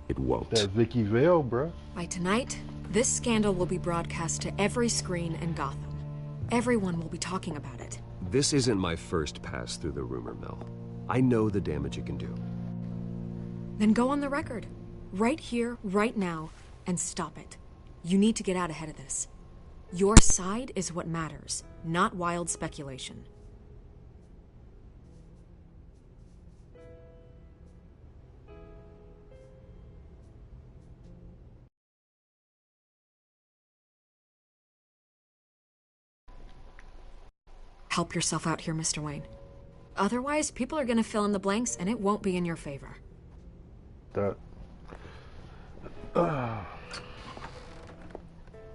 It won't. That Vicky Vale, bruh. By tonight, this scandal will be broadcast to every screen in Gotham. Everyone will be talking about it. This isn't my first pass through the rumor mill. I know the damage it can do. Then go on the record. Right here, right now, and stop it. You need to get out ahead of this. Your side is what matters, not wild speculation. Help yourself out here, Mr. Wayne. Otherwise, people are going to fill in the blanks, and it won't be in your favor. That.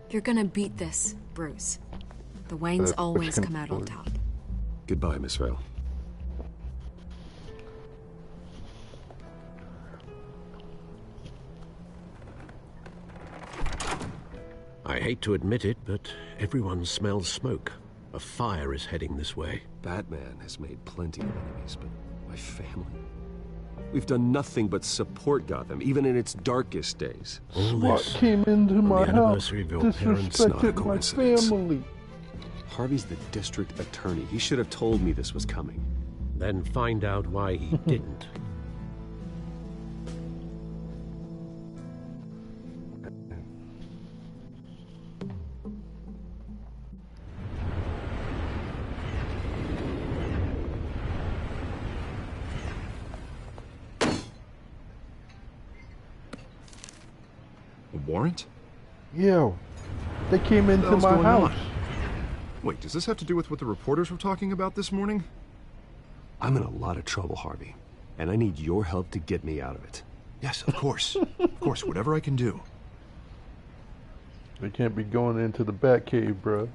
You're going to beat this, Bruce. The Waynes always come out on top. Goodbye, Miss Vale. I hate to admit it, but everyone smells smoke. A fire is heading this way. Batman has made plenty of enemies, but my family? We've done nothing but support Gotham, even in its darkest days. All What this came into on my the house? anniversary of your parents' not a Disrespected my coincidence. family. Harvey's the district attorney. He should have told me this was coming. Then find out why he didn't. A warrant? Yo, they came What the into hell's my going house. on? Wait, does this have to do with what the reporters were talking about this morning? I'm in a lot of trouble, Harvey, and I need your help to get me out of it. Yes, of course. Of course, whatever I can do. They can't be going into the Batcave, bruh.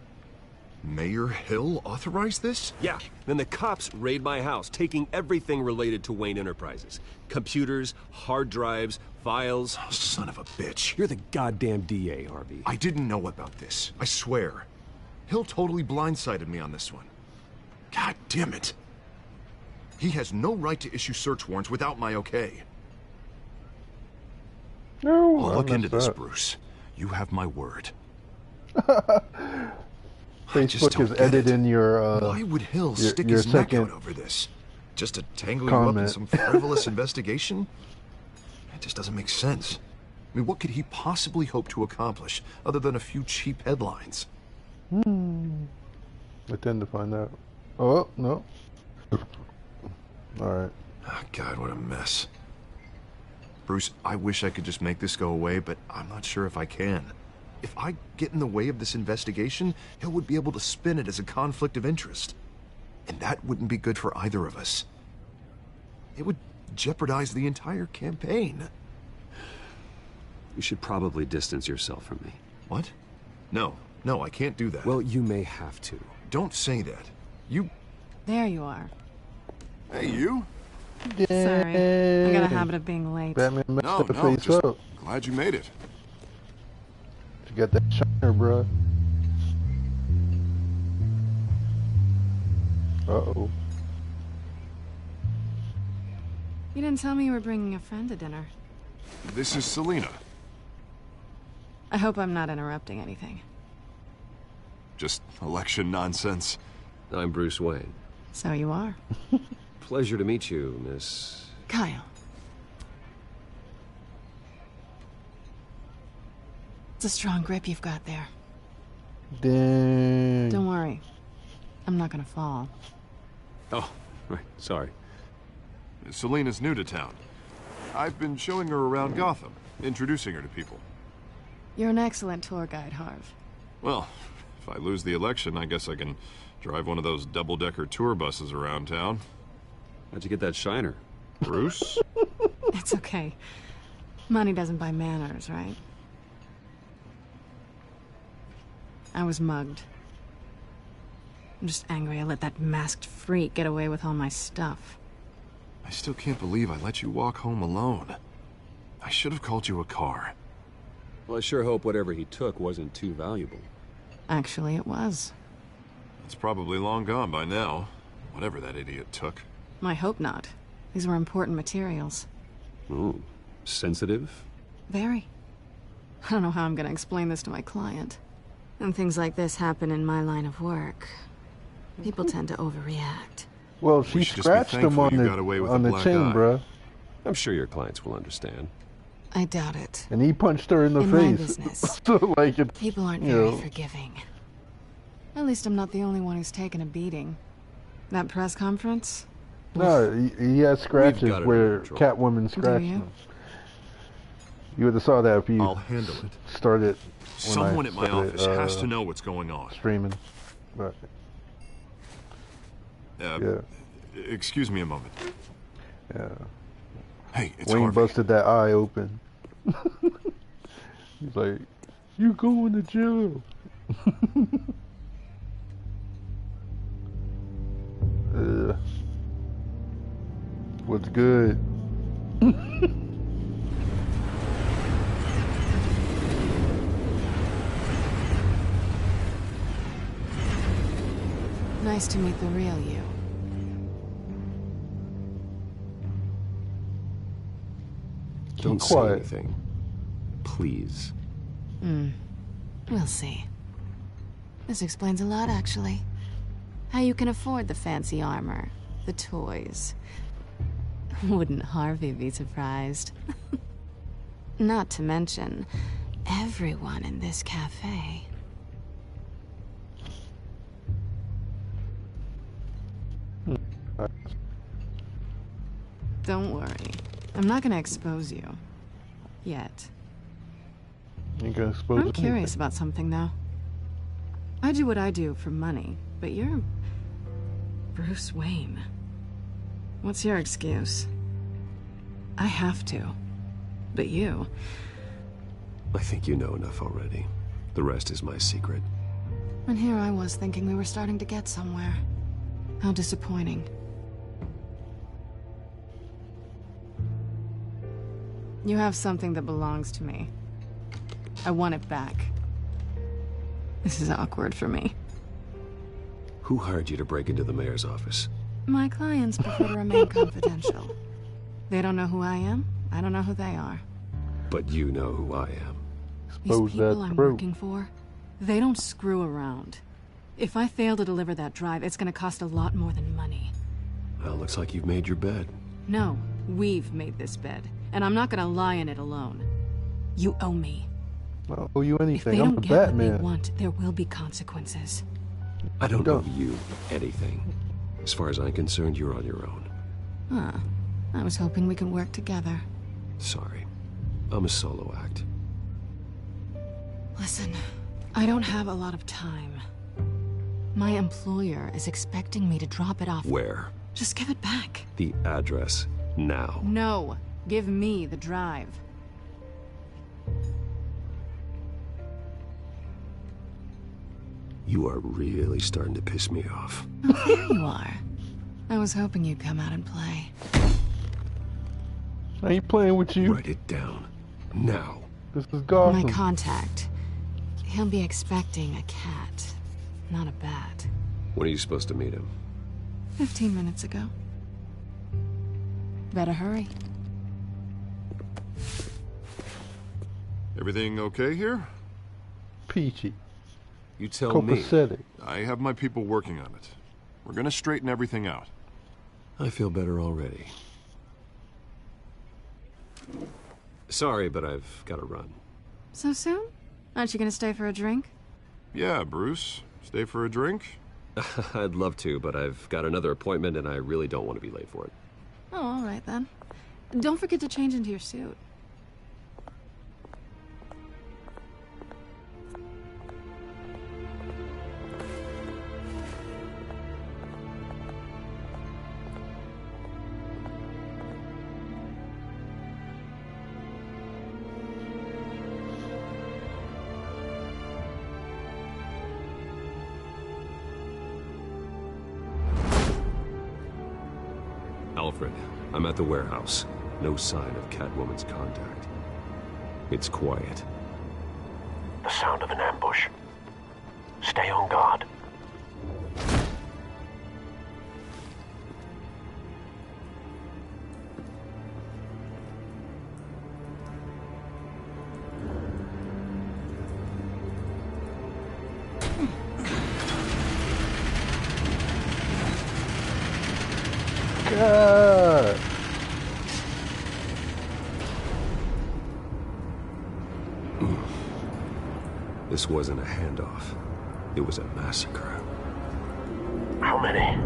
Mayor Hill authorized this? Yeah, then the cops raid my house, taking everything related to Wayne Enterprises. Computers, hard drives, files. Oh, son of a bitch. You're the goddamn DA, Harvey. I didn't know about this. I swear. Hill totally blindsided me on this one. God damn it. He has no right to issue search warrants without my okay. No, I'll look into this, that. Bruce. You have my word. Facebook is editing your. Why would Hill your, stick your his neck second out over this? Just to tangle you up in comment. some frivolous investigation? It just doesn't make sense. I mean, what could he possibly hope to accomplish other than a few cheap headlines? I tend to find out. Oh no. All right. Oh, God, what a mess. Bruce, I wish I could just make this go away, but I'm not sure if I can. If I get in the way of this investigation, Hill would be able to spin it as a conflict of interest. And that wouldn't be good for either of us. It would jeopardize the entire campaign. You should probably distance yourself from me. What? No, I can't do that. Well, you may have to. Don't say that. You There you are. Hey, you. Sorry, I got a habit of being late. Batman messed No, up the no, face just up. glad you made it. You got that shiner, bruh. Uh-oh. You didn't tell me you were bringing a friend to dinner. This is Selina. I hope I'm not interrupting anything. Just election nonsense. I'm Bruce Wayne. So you are. Pleasure to meet you, Miss... Kyle. It's a strong grip you've got there. Dang. Don't worry. I'm not gonna fall. Oh, right, sorry. Selina's new to town. I've been showing her around Gotham, introducing her to people. You're an excellent tour guide, Harv. Well, if I lose the election, I guess I can drive one of those double-decker tour buses around town. How'd you get that shiner? Bruce? It's okay. Money doesn't buy manners, right? I was mugged. I'm just angry I let that masked freak get away with all my stuff. I still can't believe I let you walk home alone. I should have called you a car. Well, I sure hope whatever he took wasn't too valuable. Actually, it was. It's probably long gone by now, whatever that idiot took. I hope not. These were important materials. Ooh, sensitive? Very. I don't know how I'm gonna explain this to my client. When things like this happen in my line of work, people tend to overreact. Well, she scratched him on the chin, bruh. I'm sure your clients will understand. I doubt it. And he punched her in the In face. my business, So, like, it's, people aren't you very know. forgiving. At least I'm not the only one who's taken a beating. That press conference? No, he has scratches got it where under control. Catwoman scratched you? him. You would have saw that if you I'll handle it. started. Someone at my office has to know what's going on. Streaming. But, yeah. Excuse me a moment. Yeah. Hey, it's Wayne Harvey. busted that eye open. He's like, "You going to jail?" What's good? Nice to meet the real you. Don't say quiet. anything. Please. We'll see. This explains a lot, actually. How you can afford the fancy armor, the toys. Wouldn't Harvey be surprised? Not to mention, everyone in this cafe. Don't worry. I'm not gonna expose you. Yet. You gonna expose I'm curious about something, though. I do what I do for money, but you're... Bruce Wayne. What's your excuse? I have to. But you... I think you know enough already. The rest is my secret. And here I was thinking we were starting to get somewhere. How disappointing. You have something that belongs to me. I want it back. This is awkward for me. Who hired you to break into the mayor's office? My clients prefer to remain confidential. They don't know who I am. I don't know who they are. But you know who I am. These people I'm working for, they don't screw around. If I fail to deliver that drive, it's gonna cost a lot more than money. Well, looks like you've made your bed. No, we've made this bed, and I'm not gonna lie in it alone. You owe me. I don't owe you If anything. they I'm don't a get what they Batman. want, there will be consequences. I don't owe you anything. As far as I'm concerned, you're on your own. Huh. I was hoping we could work together. Sorry. I'm a solo act. Listen, I don't have a lot of time. My employer is expecting me to drop it off. Where? Just give it back. The address. Now. No. Give me the drive. You are really starting to piss me off. Oh, there you are. I was hoping you'd come out and play. I ain't playing with you. Write it down. Now. This is Gotham. My contact. He'll be expecting a cat, not a bat. When are you supposed to meet him? 15 minutes ago. Better hurry. Everything okay here? Peachy. You tell me. Copacetic. I have my people working on it. We're gonna straighten everything out. I feel better already. Sorry, but I've got to run. So soon? Aren't you gonna stay for a drink? Yeah, Bruce. Stay for a drink? I'd love to, but I've got another appointment and I really don't want to be late for it. Oh, all right then. Don't forget to change into your suit. Alfred, I'm at the warehouse. No sign of Catwoman's contact. It's quiet. The sound of an ambush. Stay on guard. God. This wasn't a handoff. It was a massacre. How many?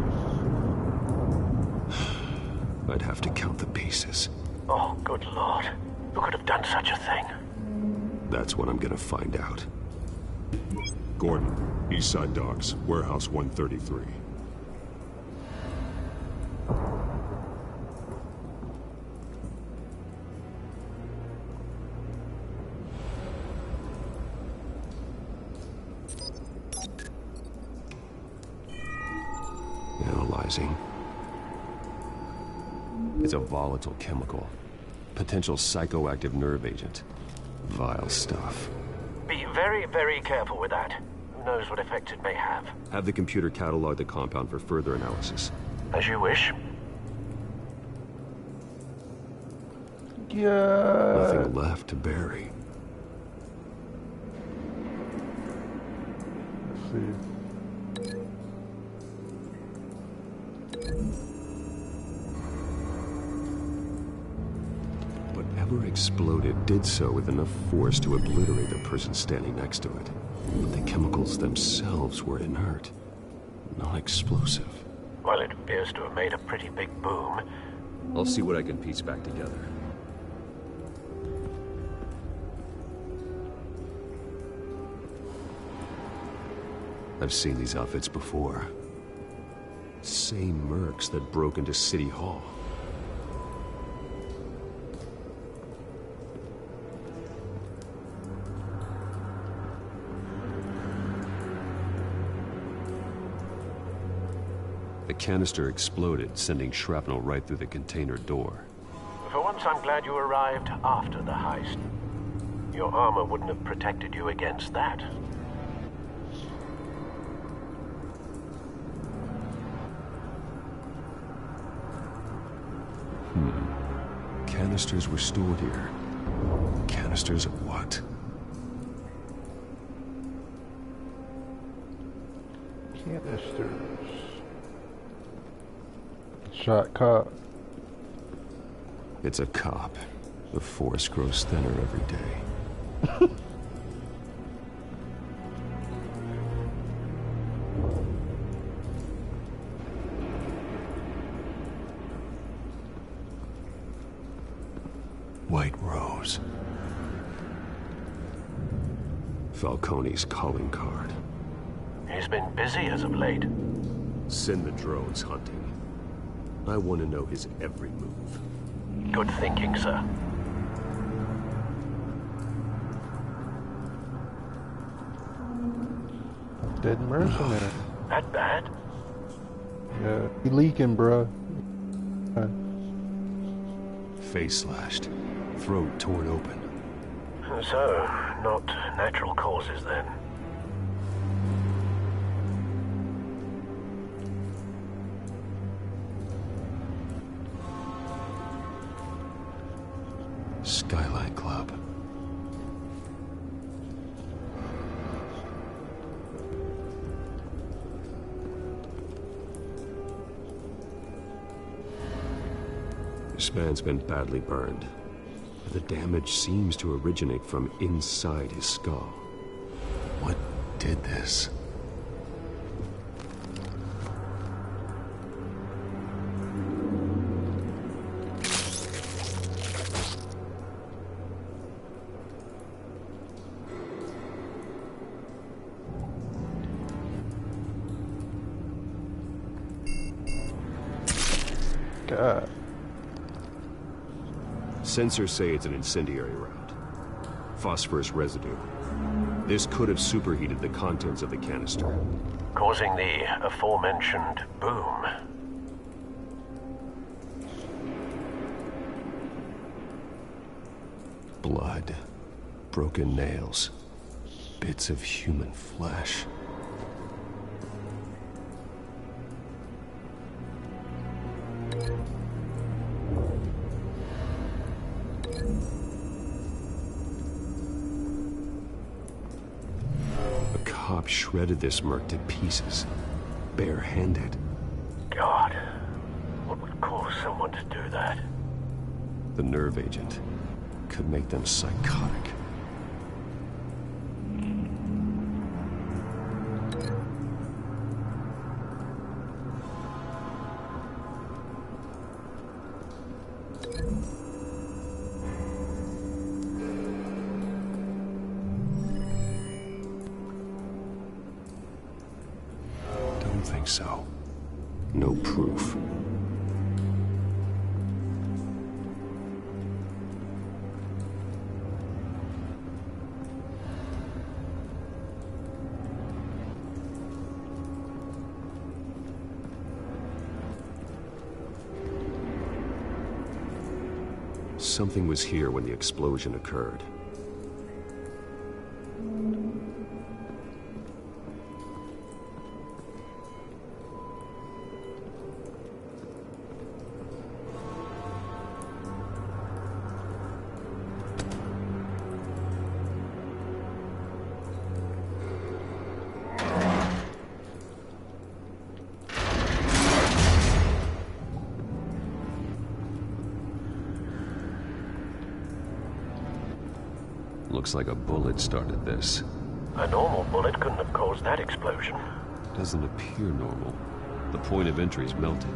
I'd have to count the pieces. Oh, good Lord. Who could have done such a thing? That's what I'm gonna find out. Gordon, Eastside Docks, Warehouse 133. Analyzing. It's a volatile chemical. Potential psychoactive nerve agent. Vile stuff. Be very, very careful with that. Who knows what effect it may have. Have the computer catalog the compound for further analysis. As you wish. Yeah. Nothing left to bury. Let's see. Whatever exploded did so with enough force to obliterate the person standing next to it. But the chemicals themselves were inert, not explosive. Well, it appears to have made a pretty big boom. I'll see what I can piece back together. I've seen these outfits before. Same mercs that broke into City Hall. The canister exploded, sending shrapnel right through the container door. For once, I'm glad you arrived after the heist. Your armor wouldn't have protected you against that. Canisters were stored here. Canisters of what? Canisters. Shot cop. It's a cop. The force grows thinner every day. White Rose. Falcone's calling card. He's been busy as of late. Send the drones hunting. I want to know his every move. Good thinking, sir. Dead mercenary. That bad? Yeah, he leaking, bruh. Face slashed, throat torn open. So, not natural causes then. Skyline Club. This man's been badly burned. The damage seems to originate from inside his skull. What did this? God. Sensors say it's an incendiary round. Phosphorus residue. This could have superheated the contents of the canister, causing the aforementioned boom. Blood, broken nails, bits of human flesh. Shredded this merc to pieces, barehanded. God, what would cause someone to do that? The nerve agent could make them psychotic. So, no proof. Something was here when the explosion occurred. Looks like a bullet started this. A normal bullet couldn't have caused that explosion. Doesn't appear normal. The point of entry's melted.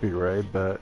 Be right back.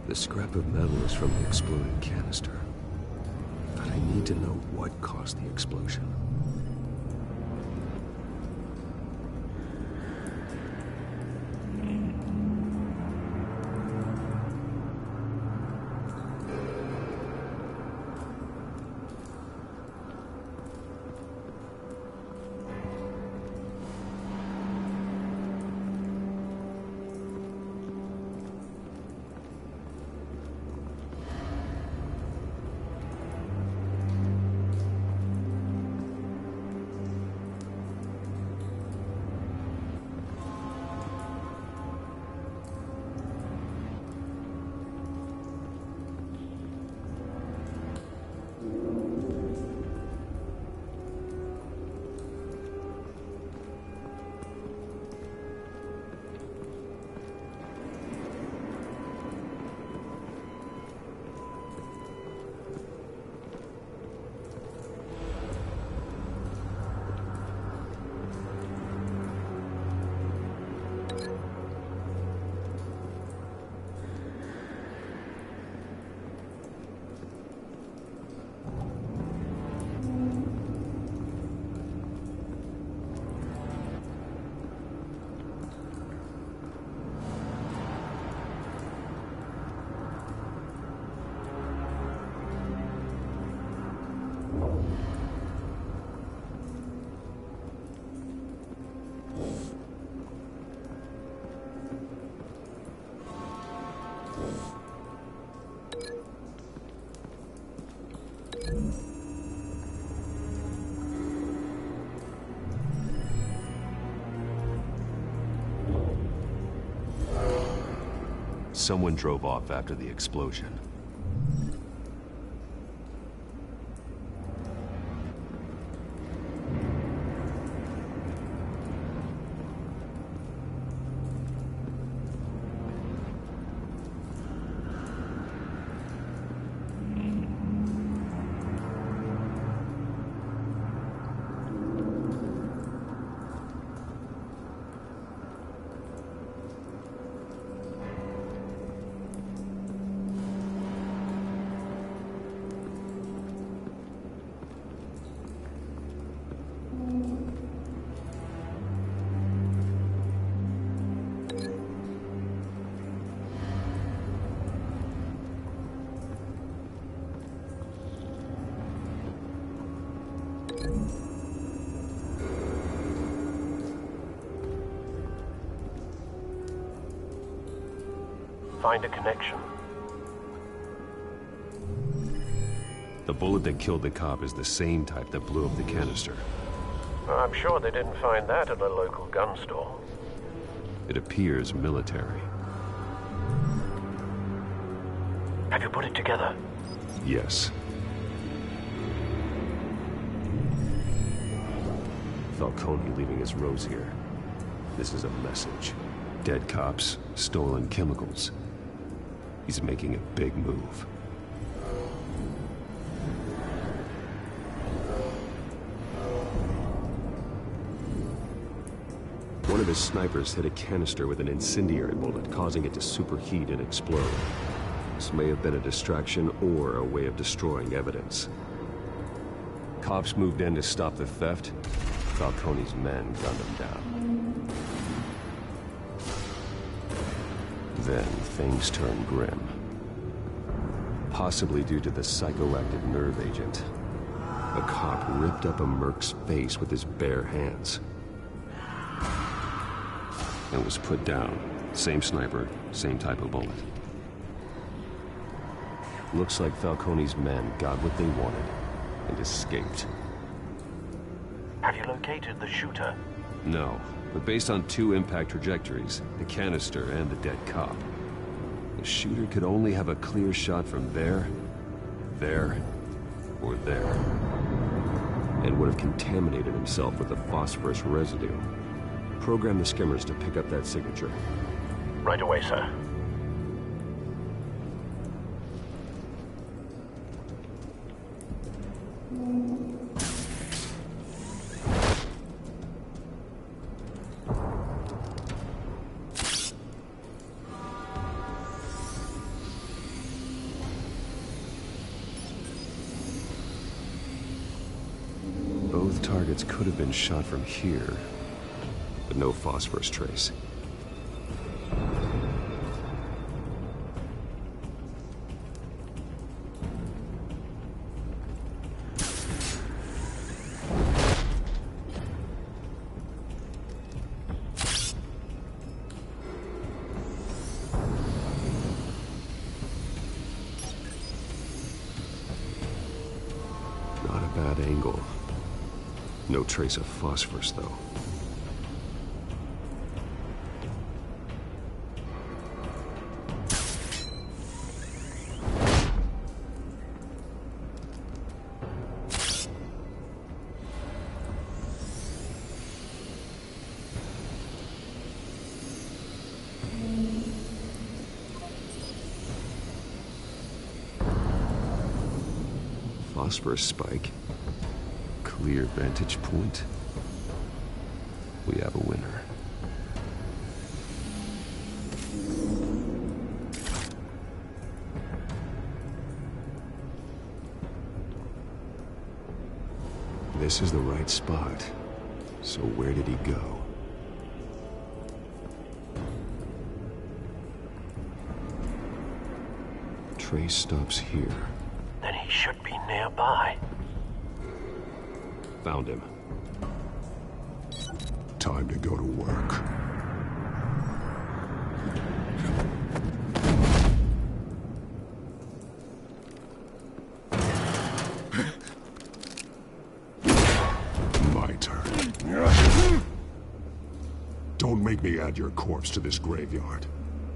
The scrap of metal is from the exploded canister. But I need to know what caused the explosion. Someone drove off after the explosion. Find a connection. The bullet that killed the cop is the same type that blew up the canister. I'm sure they didn't find that at a local gun store. It appears military. Have you put it together? Yes. Falcone leaving his rose here. This is a message. Dead cops, stolen chemicals. He's making a big move. One of his snipers hit a canister with an incendiary bullet, causing it to superheat and explode. This may have been a distraction or a way of destroying evidence. Cops moved in to stop the theft. Falcone's men gunned him down. Then things turned grim. Possibly due to the psychoactive nerve agent. A cop ripped up a merc's face with his bare hands. And was put down. Same sniper, same type of bullet. Looks like Falcone's men got what they wanted and escaped. Have you located the shooter? No, but based on two impact trajectories, the canister and the dead cop, the shooter could only have a clear shot from there, or there, and would have contaminated himself with the phosphorus residue. Program the skimmers to pick up that signature. Right away, sir. Both targets could have been shot from here, but no phosphorus trace. Not a bad angle. No trace of phosphorus, though. Phosphorus spike. Clear vantage point. We have a winner. This is the right spot. So where did he go? Trace stops here. Then he should be nearby. Found him. Time to go to work. My turn. Don't make me add your corpse to this graveyard.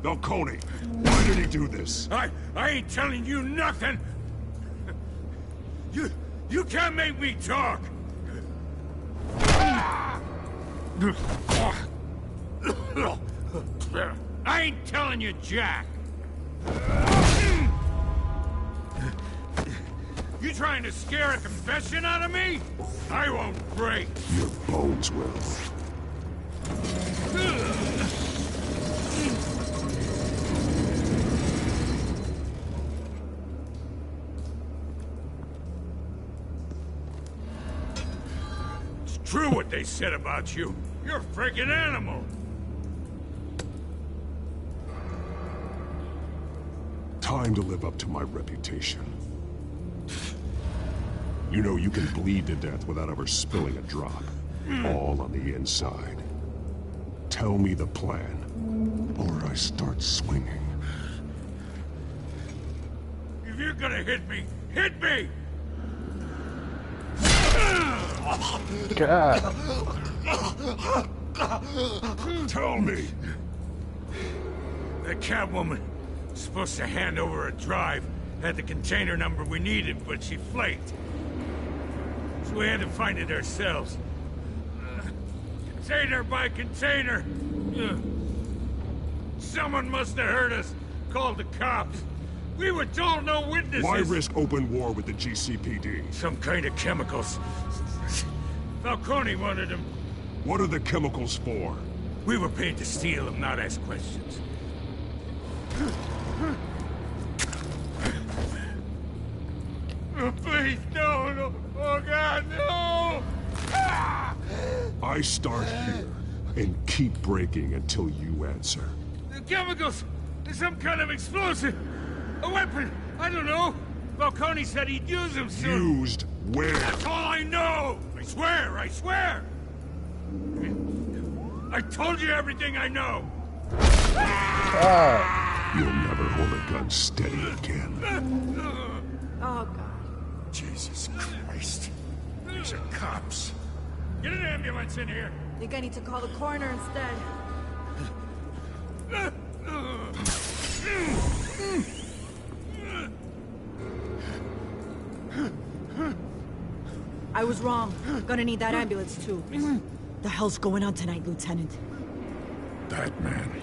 Falcone, why did he do this? I ain't telling you nothing! You can't make me talk! I ain't telling you jack! You trying to scare a confession out of me? I won't break! Your bones will. True what they said about you. You're a freaking animal. Time to live up to my reputation. You know you can bleed to death without ever spilling a drop. All on the inside. Tell me the plan, or I start swinging. If you're gonna hit me, hit me! God. Tell me. The Catwoman was supposed to hand over a drive, had the container number we needed, but she flaked. So we had to find it ourselves. Container by container. Someone must have heard us, called the cops. We were told no witnesses. Why risk open war with the GCPD? Some kind of chemicals. Falcone wanted them. What are the chemicals for? We were paid to steal them, not ask questions. Oh, please, no. Oh, God, no! Ah! I start here and keep breaking until you answer. The chemicals! Some kind of explosive! A weapon! I don't know! Falcone said he'd use them soon. Used where? That's all I know! I swear! I told you everything I know! You'll never hold a gun steady again. Oh, God. Jesus Christ. These are cops. Get an ambulance in here! Think I need to call the coroner instead. I was wrong. Gonna need that ambulance, too. The hell's going on tonight, Lieutenant? That man.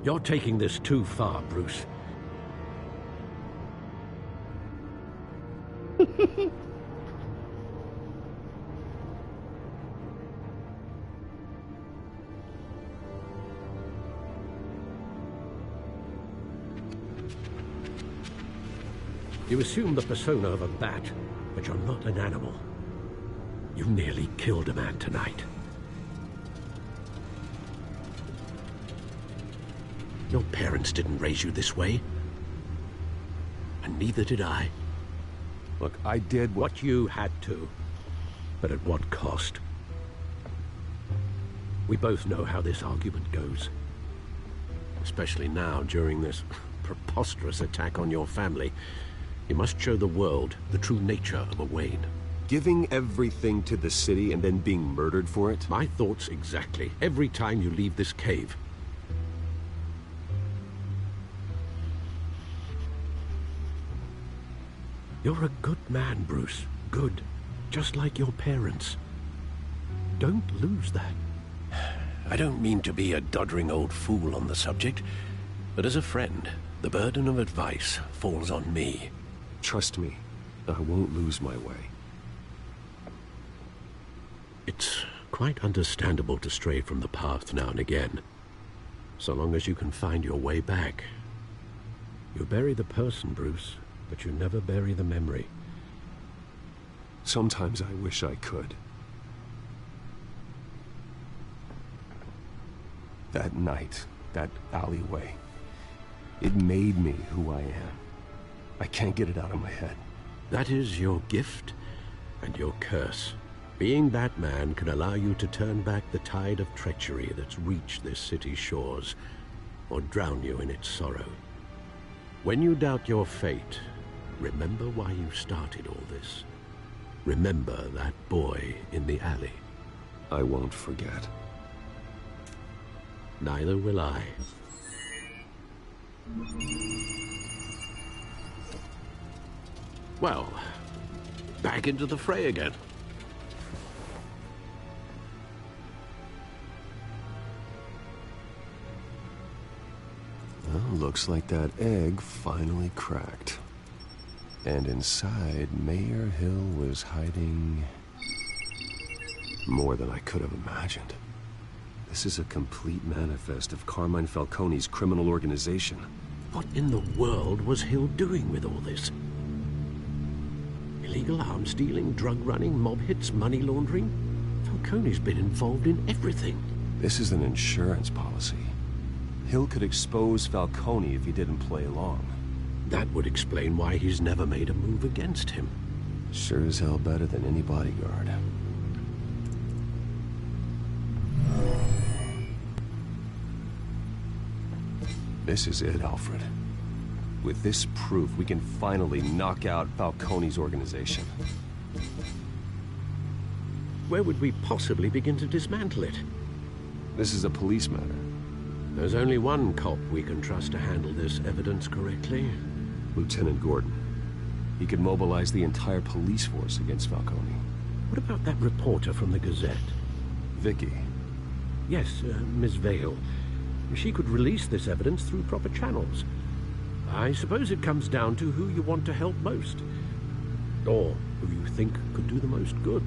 You're taking this too far, Bruce. You assume the persona of a bat, but you're not an animal. You nearly killed a man tonight. Your parents didn't raise you this way. And neither did I. Look, I did what you had to. But at what cost? We both know how this argument goes. Especially now, during this preposterous attack on your family. You must show the world the true nature of a Wayne. Giving everything to the city and then being murdered for it? My thoughts exactly. Every time you leave this cave. You're a good man, Bruce. Good. Just like your parents. Don't lose that. I don't mean to be a doddering old fool on the subject, but as a friend, the burden of advice falls on me. Trust me, I won't lose my way. It's quite understandable to stray from the path now and again, so long as you can find your way back. You bury the person, Bruce, but you never bury the memory. Sometimes I wish I could. That night, that alleyway, it made me who I am. I can't get it out of my head. That is your gift and your curse. Being that man can allow you to turn back the tide of treachery that's reached this city's shores, or drown you in its sorrow. When you doubt your fate, remember why you started all this. Remember that boy in the alley. I won't forget. Neither will I. Well, back into the fray again. Well, looks like that egg finally cracked. And inside, Mayor Hill was hiding more than I could have imagined. This is a complete manifest of Carmine Falcone's criminal organization. What in the world was Hill doing with all this? Illegal arms dealing, drug running, mob hits, money laundering? Falcone's been involved in everything. This is an insurance policy. Hill could expose Falcone if he didn't play along. That would explain why he's never made a move against him. Sure as hell better than any bodyguard. This is it, Alfred. With this proof, we can finally knock out Falcone's organization. Where would we possibly begin to dismantle it? This is a police matter. There's only one cop we can trust to handle this evidence correctly. Lieutenant Gordon. He could mobilize the entire police force against Falcone. What about that reporter from the Gazette? Vicky. Yes, Miss Vale. She could release this evidence through proper channels. I suppose it comes down to who you want to help most. Or who you think could do the most good.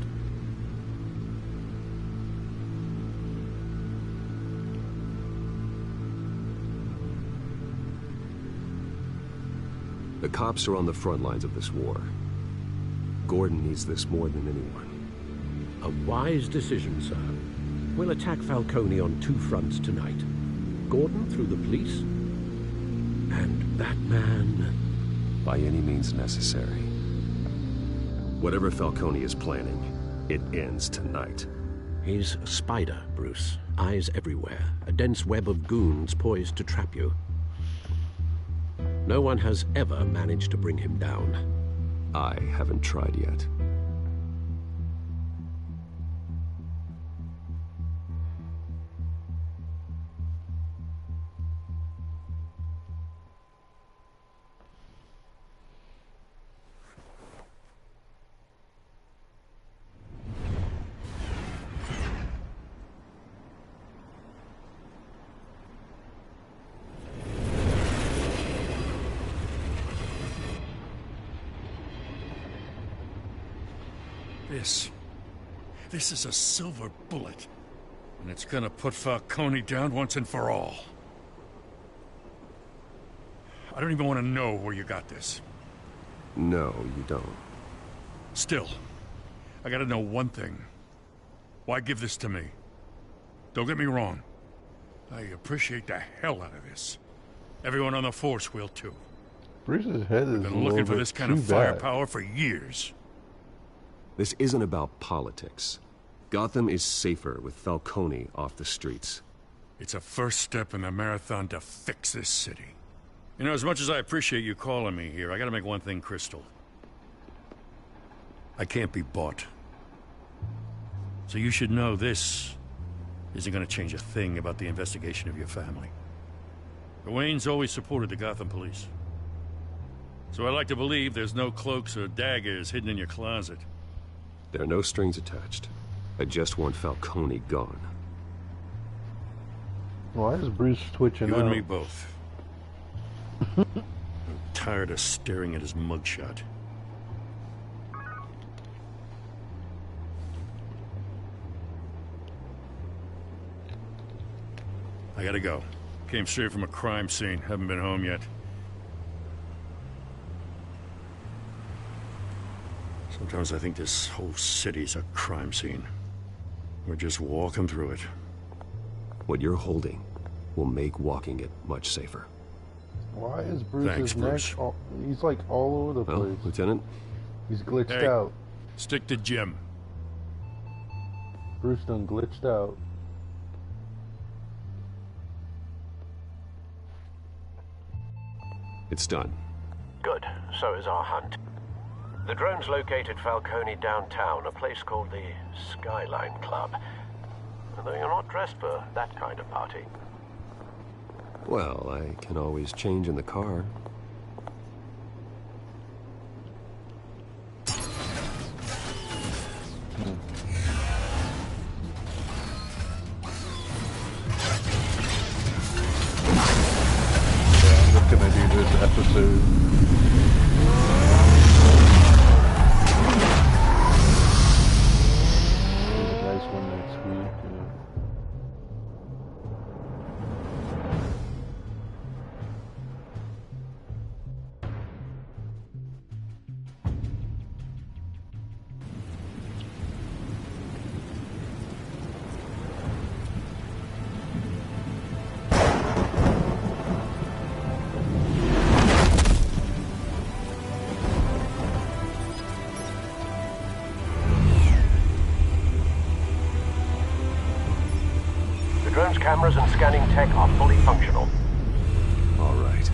The cops are on the front lines of this war. Gordon needs this more than anyone. A wise decision, sir. We'll attack Falcone on two fronts tonight. Gordon through the police, and that man... By any means necessary. Whatever Falcone is planning, it ends tonight. He's a spider, Bruce. Eyes everywhere. A dense web of goons poised to trap you. No one has ever managed to bring him down. I haven't tried yet. This is a silver bullet. And it's gonna put Falcone down once and for all. I don't even want to know where you got this. No, you don't. Still, I gotta know one thing. Why give this to me? Don't get me wrong. I appreciate the hell out of this. Everyone on the force will too. Bruce's head is We've been looking for this kind of firepower for years. This isn't about politics. Gotham is safer with Falcone off the streets. It's a first step in the marathon to fix this city. You know, as much as I appreciate you calling me here, I gotta make one thing crystal. I can't be bought. So you should know this isn't gonna change a thing about the investigation of your family. The Waynes always supported the Gotham police. So I like to believe there's no cloaks or daggers hidden in your closet. There are no strings attached. I just want Falcone gone. Why is Bruce twitching You out? and me both. I'm tired of staring at his mugshot. I gotta go. Came straight from a crime scene. Haven't been home yet. Sometimes I think this whole city's a crime scene. We're just walking through it. What you're holding will make walking it much safer. Why is Bruce's Thanks, neck Bruce. he's like all over the Well, place. Lieutenant? He's glitched Hey, out. stick to Jim. Bruce done glitched out. It's done. Good. So is our hunt. The drones located Falcone downtown, a place called the Skyline Club. Though you're not dressed for that kind of party. Well, I can always change in the car. Yeah, I'm just gonna do this episode. Nice one next week. Yeah. The drone's cameras and scanning tech are fully functional. All right.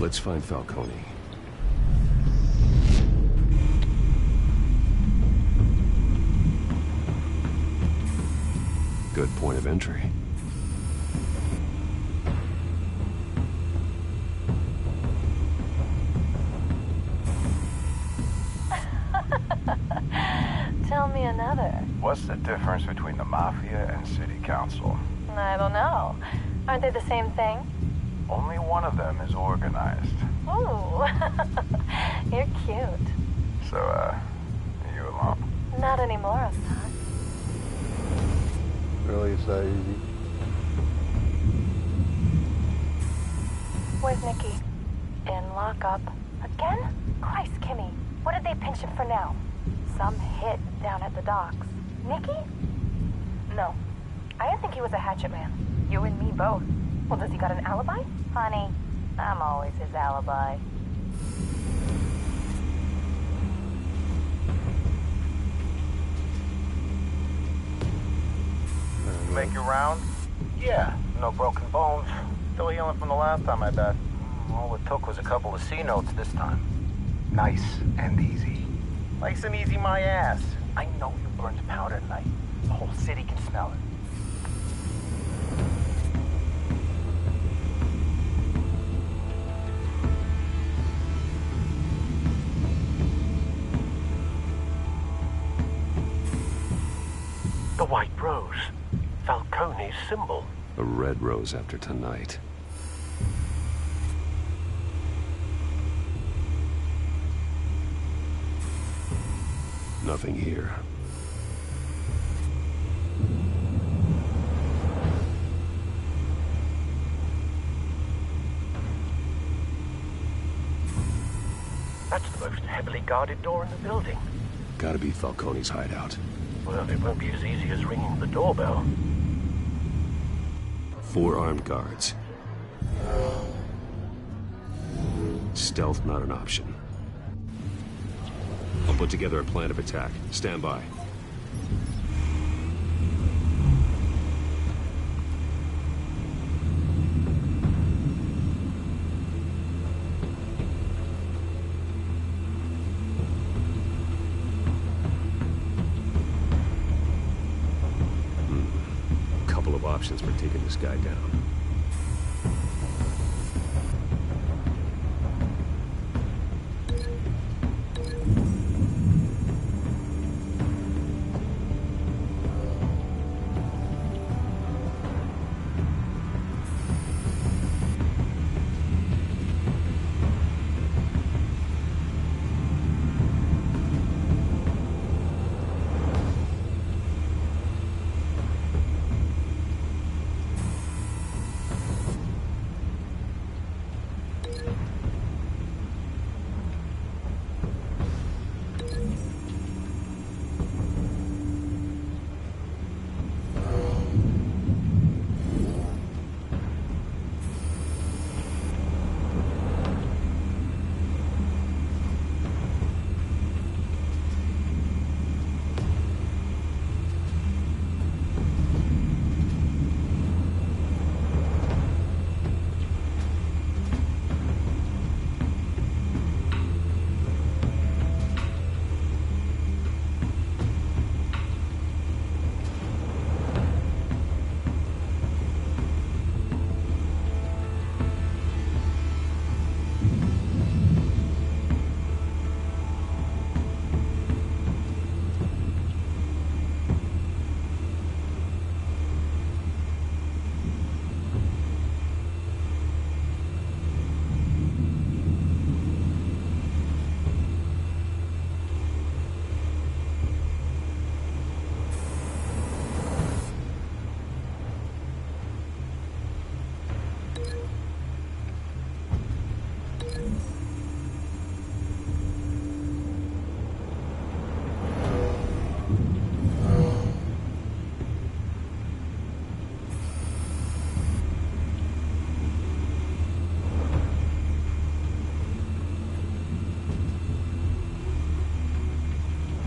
Let's find Falcone. Good point of entry. Tell me another. What's the difference between the Mafia and City Council? I don't know. Aren't they the same thing? Only one of them is organized. Ooh, you're cute. So, are you alone? Not anymore, I'm not. Really, it's that easy. Where's Nicky? In lockup. Again? Christ, Kimmy. What did they pinch him for now? Some hit down at the docks. Nicky? No. I didn't think he was a hatchet man. You and me both. Well, does he got an alibi? Honey, I'm always his alibi. Make your round? Yeah, no broken bones. Still healing from the last time, I bet. All it took was a couple of C notes this time. Nice and easy. Nice and easy, my ass. I know you burned powder tonight. The whole city can smell it. The White Rose. Falcone's symbol. A red rose after tonight. Nothing here. That's heavily guarded door in the building. Gotta be Falcone's hideout. Well, it won't be as easy as ringing the doorbell. 4 armed guards. Stealth not an option. I'll put together a plan of attack. Stand by. Couple of options for taking this guy down.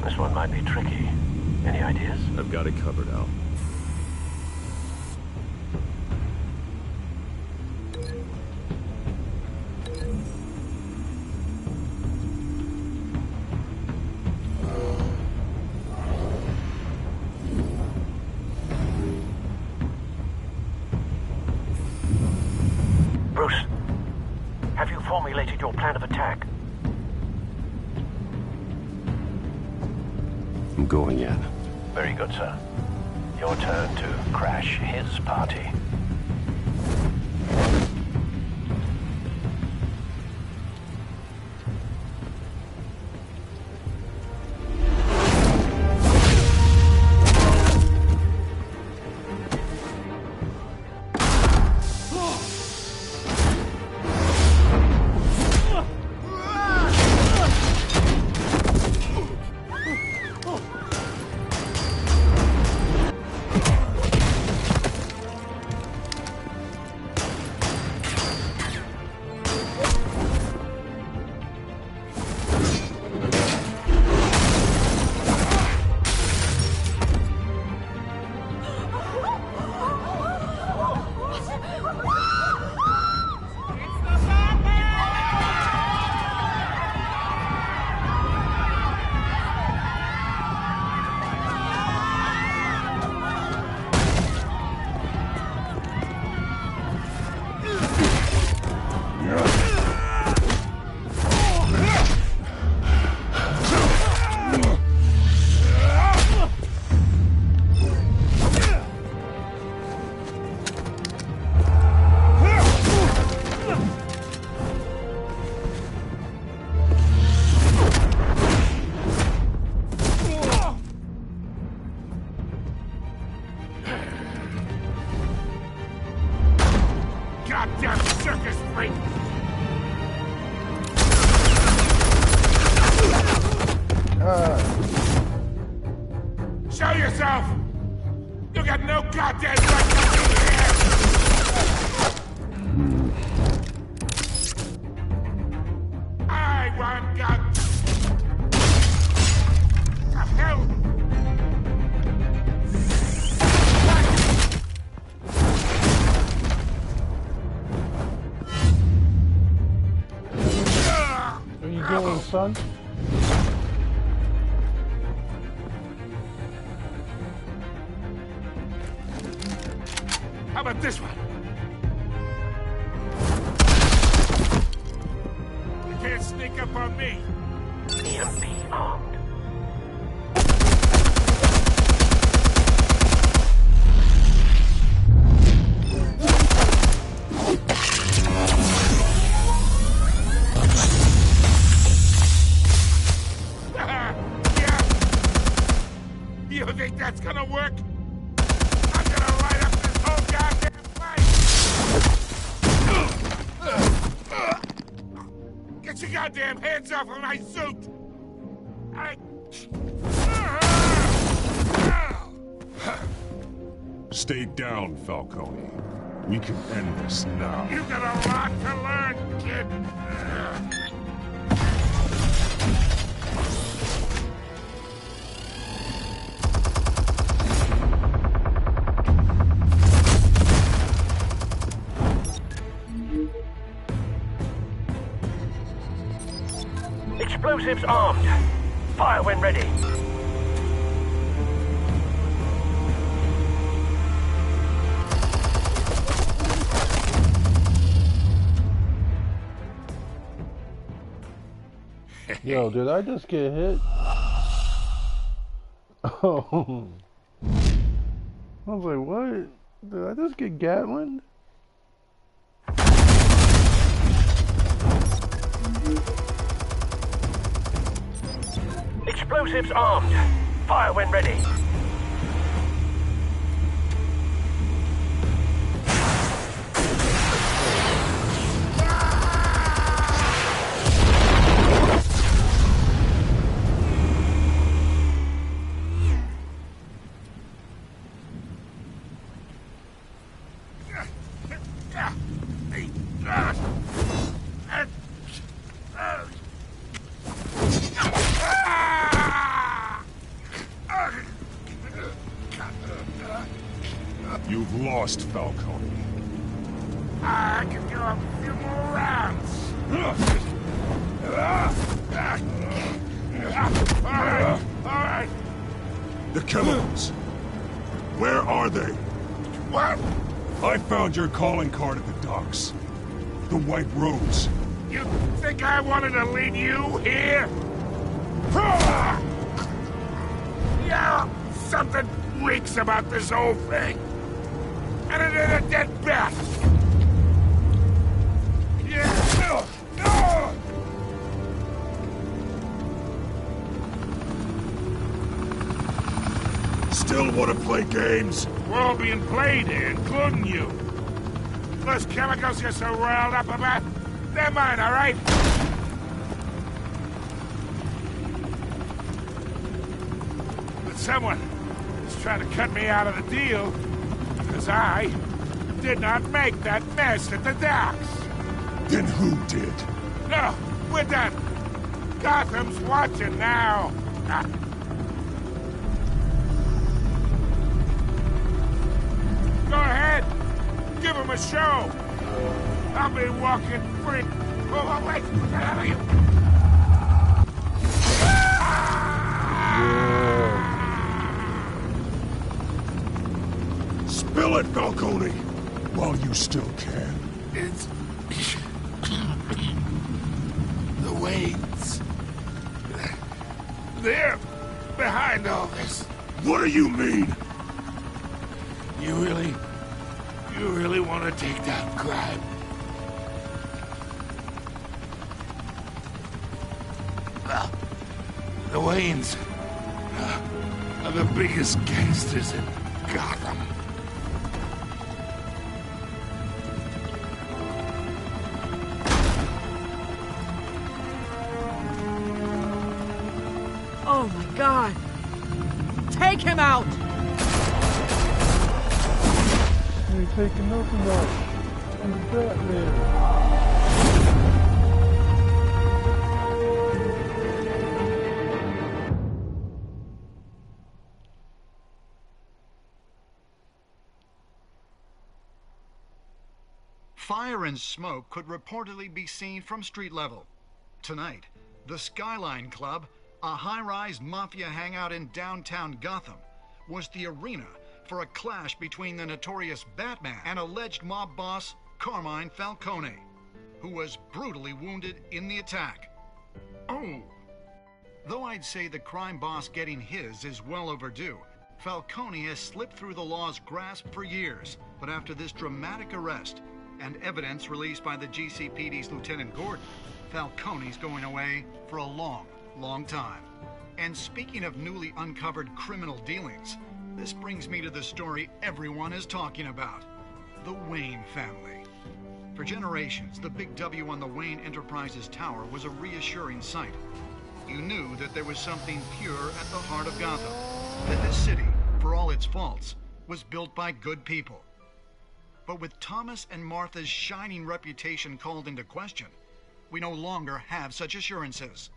This one might be tricky. Any ideas? I've got it covered, Al. Bruce, have you formulated your plan of attack? I'm going in. Very good, sir. Your turn to crash his party. Goddamn circus freak! Show yourself! You got no goddamn right to be here! I want God. The hell? What are you doing, son? How about this one? You can't sneak up on me. EMP armed. You think that's gonna work? I'm gonna light up this whole goddamn place! Get your goddamn hands off of my suit! Stay down, Falcone. We can end this now. You got a lot to learn, kid! Explosives armed. Fire when ready. Yo, did I just get hit? Oh. I was like, what? Did I just get Gatling? Explosives armed. Fire when ready. You've lost, Falcone. I can go a few more rounds. All right. The chemicals. Where are they? What? I found your calling card at the docks. The White Rose. You think I wanted to lead you here? Yeah, something reeks about this whole thing. And it ain't a dead bat. Yeah. No. Still want to play games? We're all being played here, including you. Those chemicals you're so riled up about, they're mine, all right? But someone is trying to cut me out of the deal, because I did not make that mess at the docks. Then who did? No, we're done. Gotham's watching now. Go ahead. Give him a show. I'll be walking free. Oh, wait. What the hell are you? Spill it, Falcone, while you still can. It's... the Waynes. They're behind all this. What do you mean? You really want to take down crime? Well, the Waynes are the biggest gangsters in Gotham. Oh, God! Take him out! You ain't taking nothing out. I'm the Batman. Fire and smoke could reportedly be seen from street level. Tonight, the Skyline Club, a high-rise mafia hangout in downtown Gotham, was the arena for a clash between the notorious Batman and alleged mob boss Carmine Falcone, who was brutally wounded in the attack. Oh! Though I'd say the crime boss getting his is well overdue, Falcone has slipped through the law's grasp for years, but after this dramatic arrest, and evidence released by the GCPD's Lieutenant Gordon, Falcone's going away for a long, long time. And speaking of newly uncovered criminal dealings, this brings me to the story everyone is talking about, the Wayne family. For generations, the big W on the Wayne Enterprises Tower was a reassuring sight. You knew that there was something pure at the heart of Gotham, that this city, for all its faults, was built by good people. But with Thomas and Martha's shining reputation called into question, we no longer have such assurances.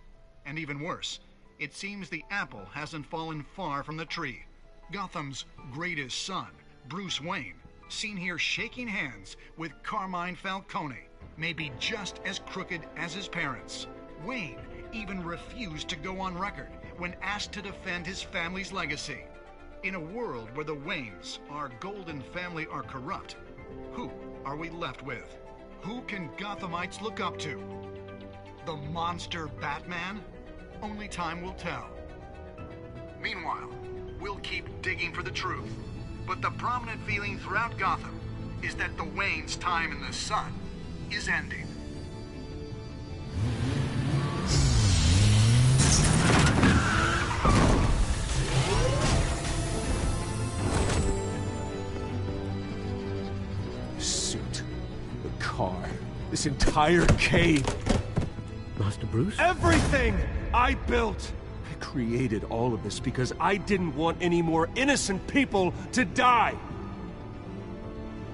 And even worse, it seems the apple hasn't fallen far from the tree. Gotham's greatest son, Bruce Wayne, seen here shaking hands with Carmine Falcone, may be just as crooked as his parents. Wayne even refused to go on record when asked to defend his family's legacy. In a world where the Waynes, our golden family, are corrupt, who are we left with? Who can Gothamites look up to? The monster Batman? Only time will tell. Meanwhile, we'll keep digging for the truth. But the prominent feeling throughout Gotham is that the Waynes' time in the sun is ending. This entire cave. Master Bruce? Everything I built! I created all of this because I didn't want any more innocent people to die!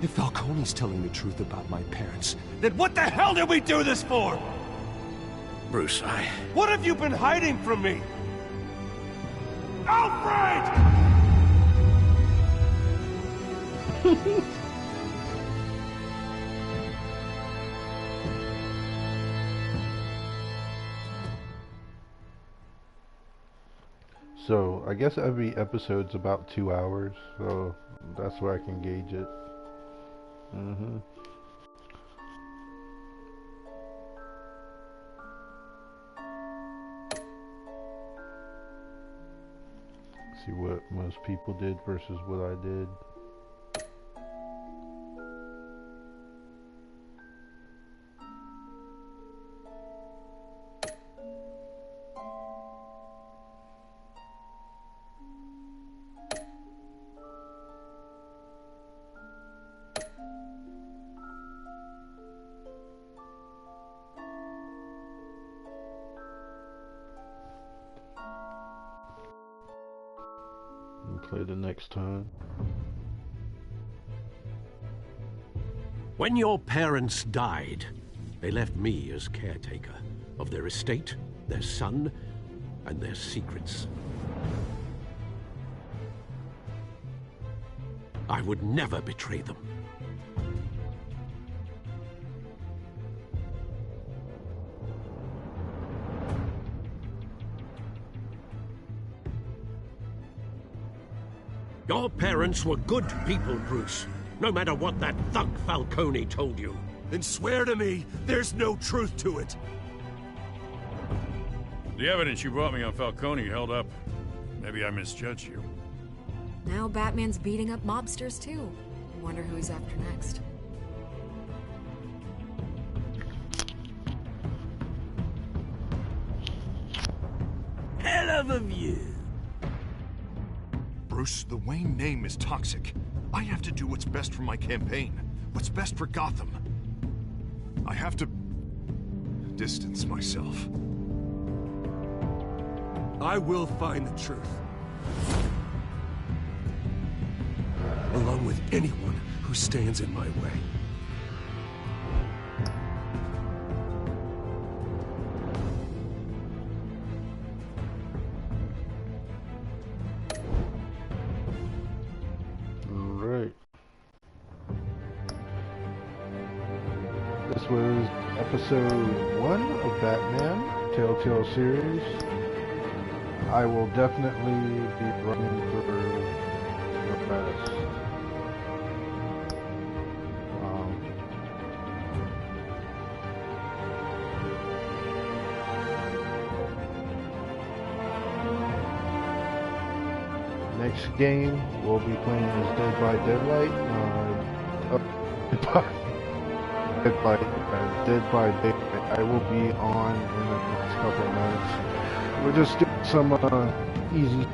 If Falcone's telling the truth about my parents, then what the hell did we do this for? Bruce, What have you been hiding from me? Alfred! So, I guess every episode's about 2 hours, so that's where I can gauge it. See what most people did versus what I did. Play the next time. When your parents died, they left me as caretaker of their estate, their son, and their secrets. I would never betray them. Your parents were good people, Bruce. No matter what that thug Falcone told you. Then swear to me there's no truth to it. The evidence you brought me on Falcone held up. Maybe I misjudged you. Now Batman's beating up mobsters, too. Wonder who he's after next. Hell of a view. Bruce, the Wayne name is toxic. I have to do what's best for my campaign. What's best for Gotham. I have to distance myself. I will find the truth. Along with anyone who stands in my way. Alright. This was episode 1 of Batman Telltale series. I will definitely be running for the best. Next game, we'll be playing as Dead by Daylight. Dead by Daylight. I will be on in the next couple of minutes. We're just doing some easy